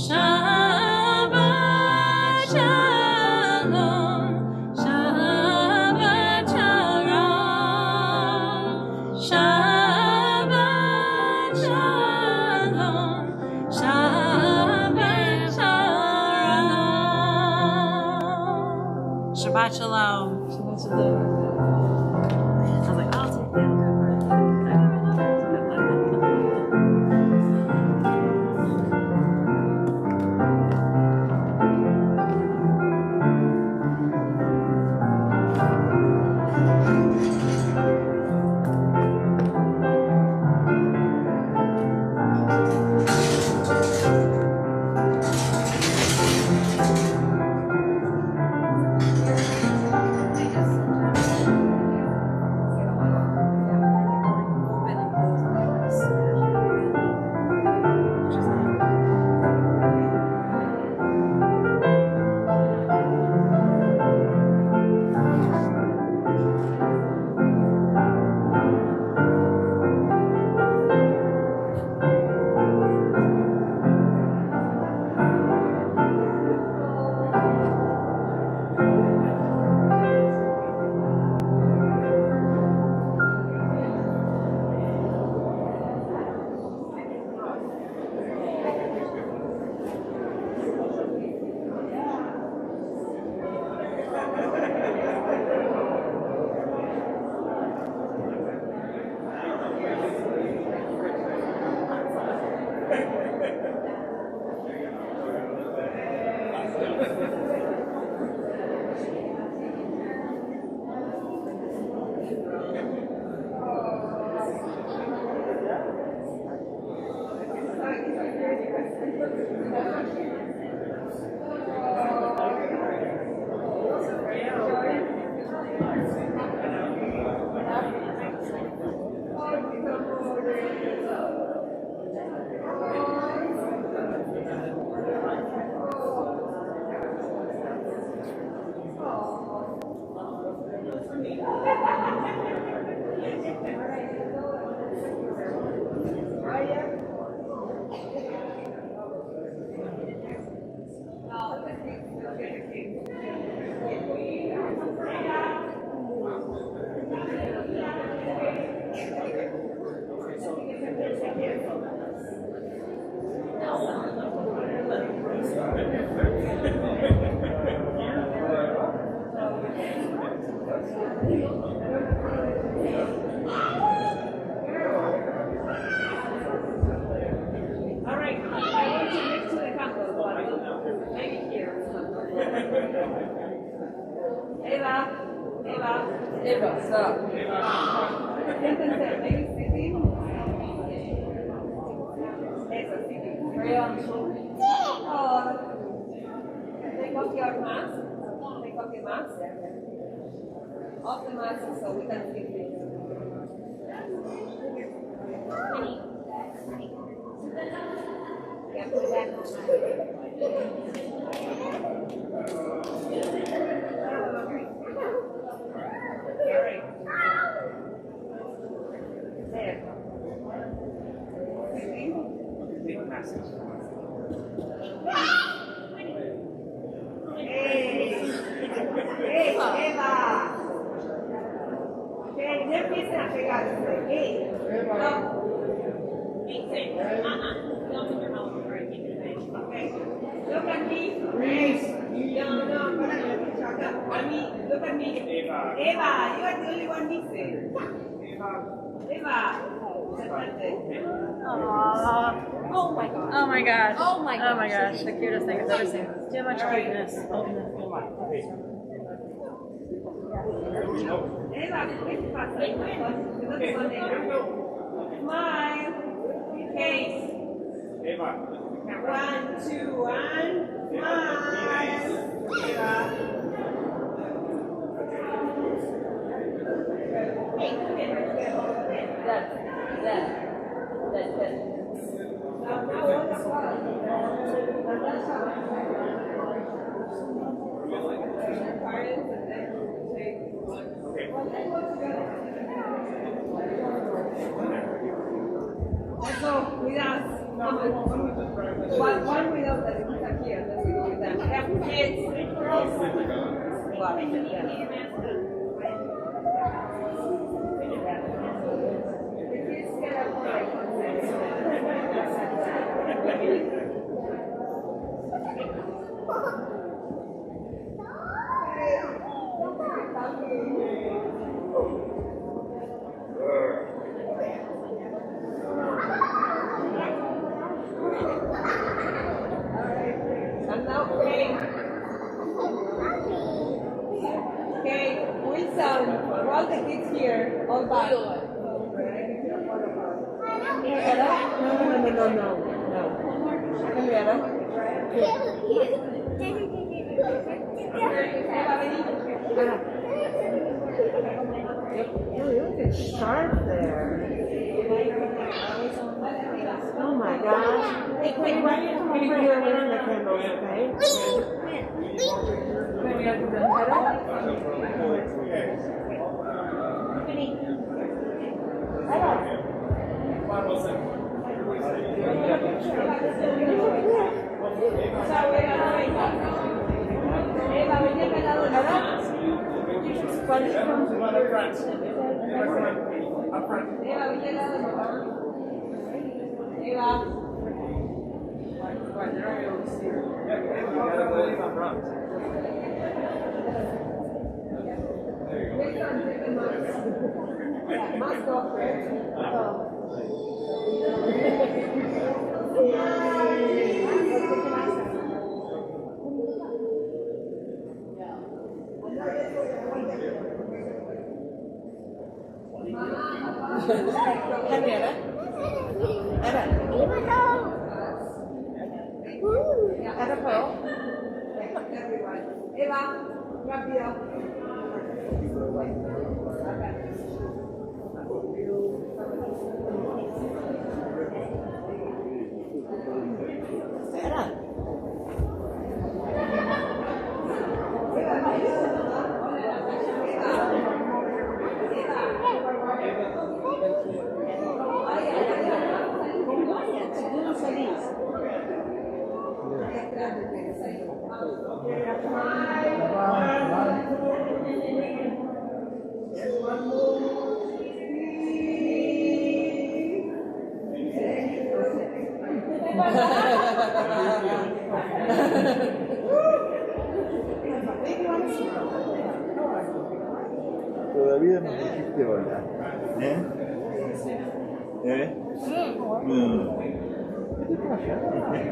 Shabbat Shalom. Shabbat Shalom. Shabbat Shalom. Shabbat Shalom. Shabbat shalom. Shabbat Shalom. I was like, I'll take that. Eva, stop. Siéntense, maybe sitting. Eso, sitting. Very on. Take off your mask. Take off your mask. Off the mask so we can see this. Yeah, put it back. Eva. No empiecen a pegarse. Don't put your mouth over it. Keep it in. Okay. Look at me. No, at me. Look at me. Eva, you are the only one missing. Eva. Aww. Oh my gosh. Oh my gosh. Oh my gosh. Oh my gosh. The cutest thing I've ever seen. Too much cuteness. Eva, ¿qué te pasa? No te pones. Smile. Face. Eva. 1, 2, 1. So with us, one without that is here, then we go with them. Have kids. Okay, Wilson, all the kids here, all back. Henrietta? No. Henrietta? You look at sharp there. Oh my gosh. Hey, Quinn, why don't you come over here and light the candles, okay? Henrietta? Ada Pearl? Eva, rápido. Todavía no dijiste hola. ¿Eh? ¿Eh? ¿Qué te pasa?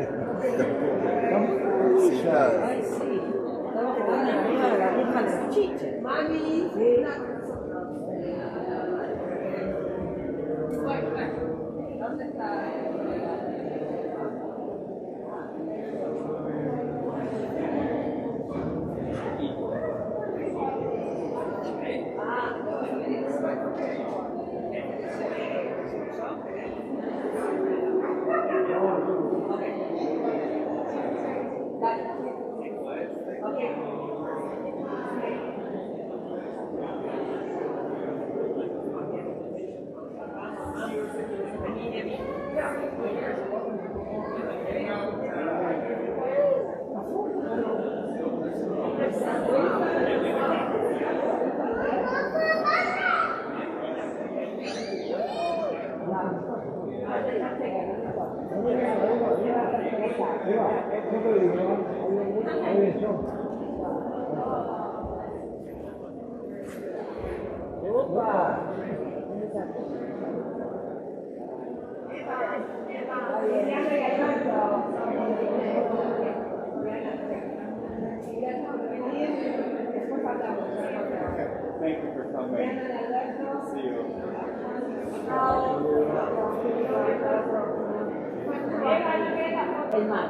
Thank you for coming. See you. El mar.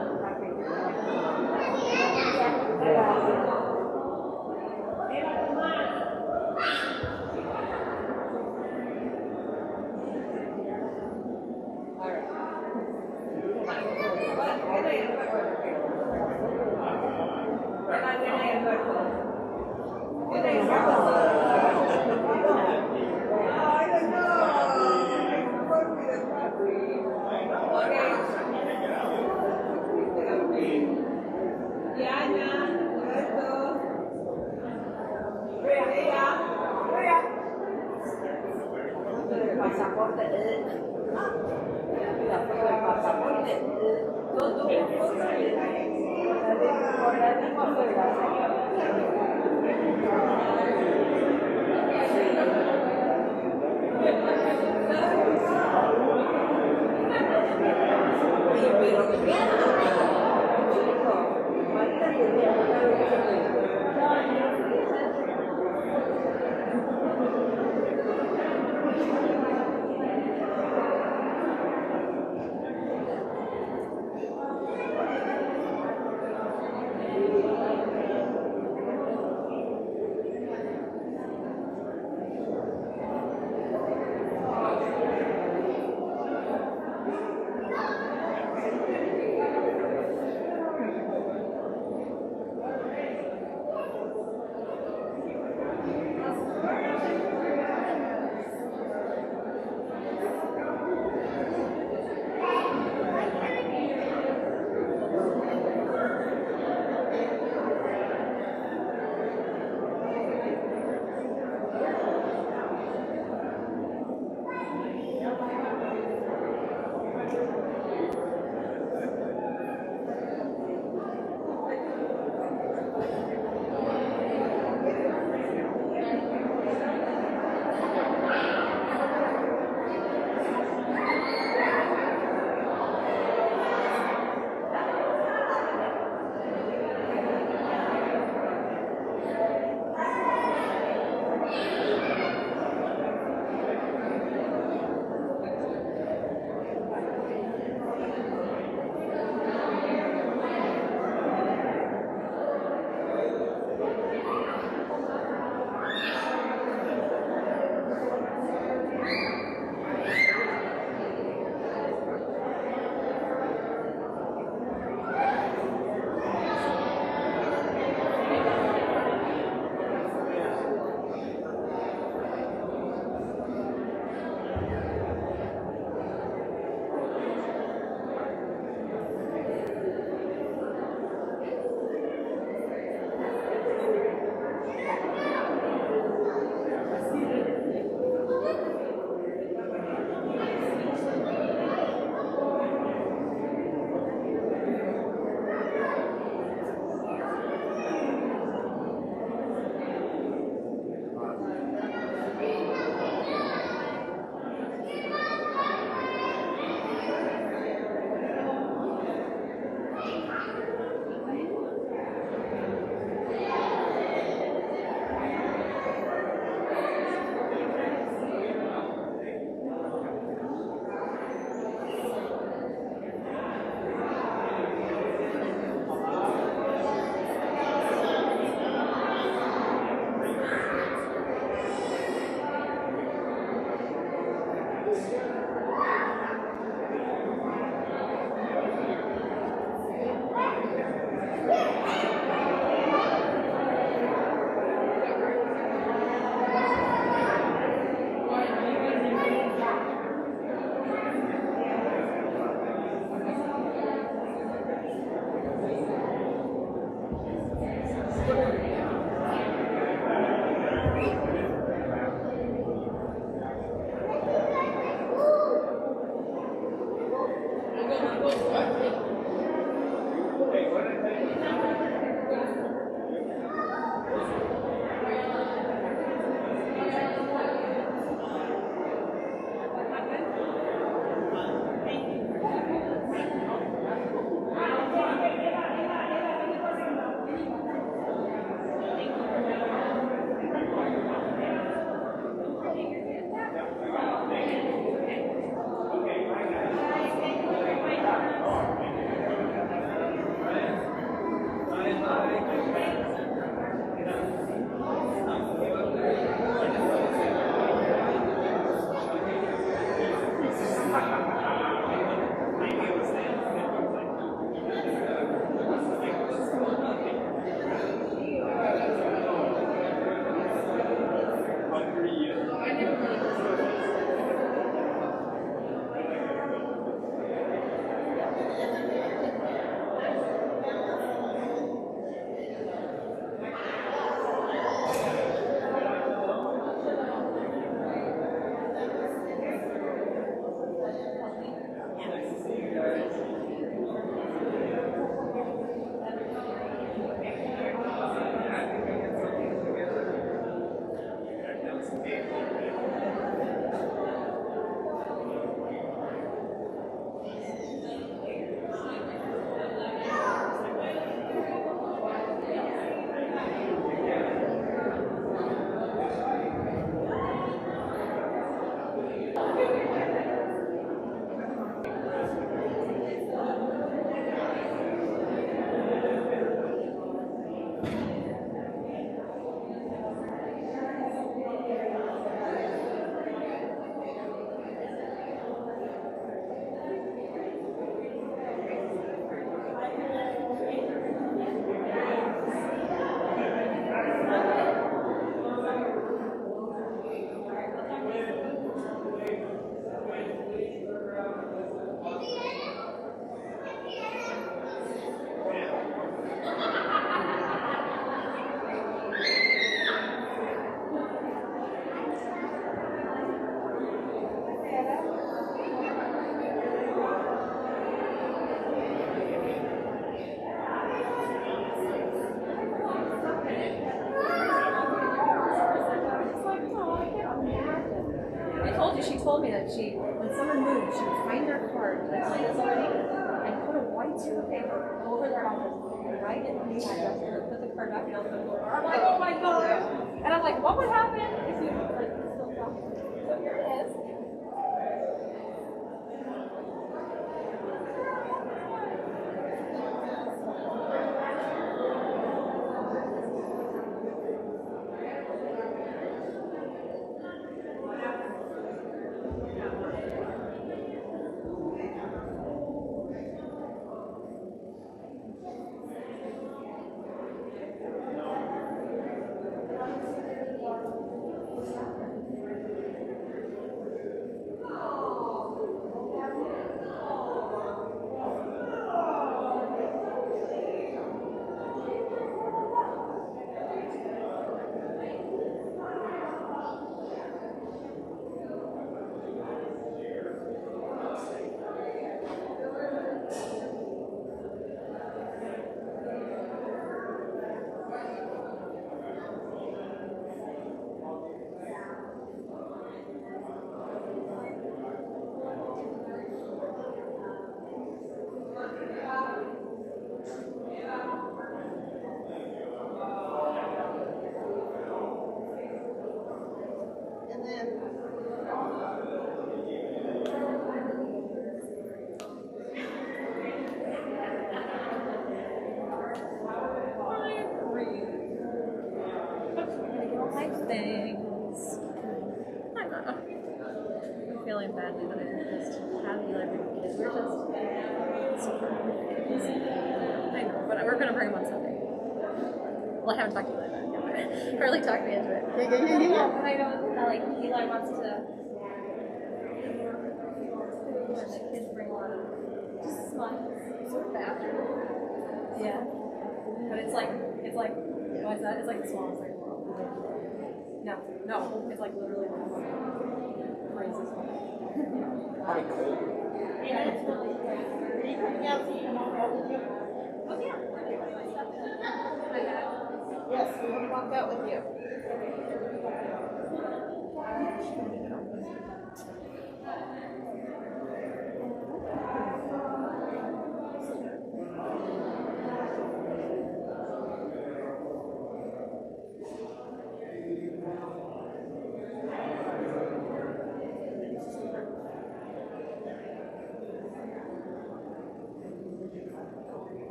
pasaporte. La foto del pasaporte. Todo foto con la misma told you, she told me that when someone moved, she would find their card, did I tell you this already? And put a white strip of paper over their address, and write in the address, and then put the card back and open the door. I'm like, oh my god! And I'm like, what would happen if you, like, still talking? So here it is. Things. I'm feeling badly that I didn't just have you like kids. We're just super busy. I know, but we're gonna bring them on Sunday. Well, I haven't talked to you like that yet, but Harley talked me into it. Yeah. But I know that like Eli wants to. The kids bring a lot of just smiles. Sort of faster. Yeah. But it's like what's that? It's like the smallest thing in the world. No, it's like literally crazy small. Probably cold. Yeah, it's really great. Are you coming out so you can walk out with you? Oh yeah. Yes, we want to walk out with you.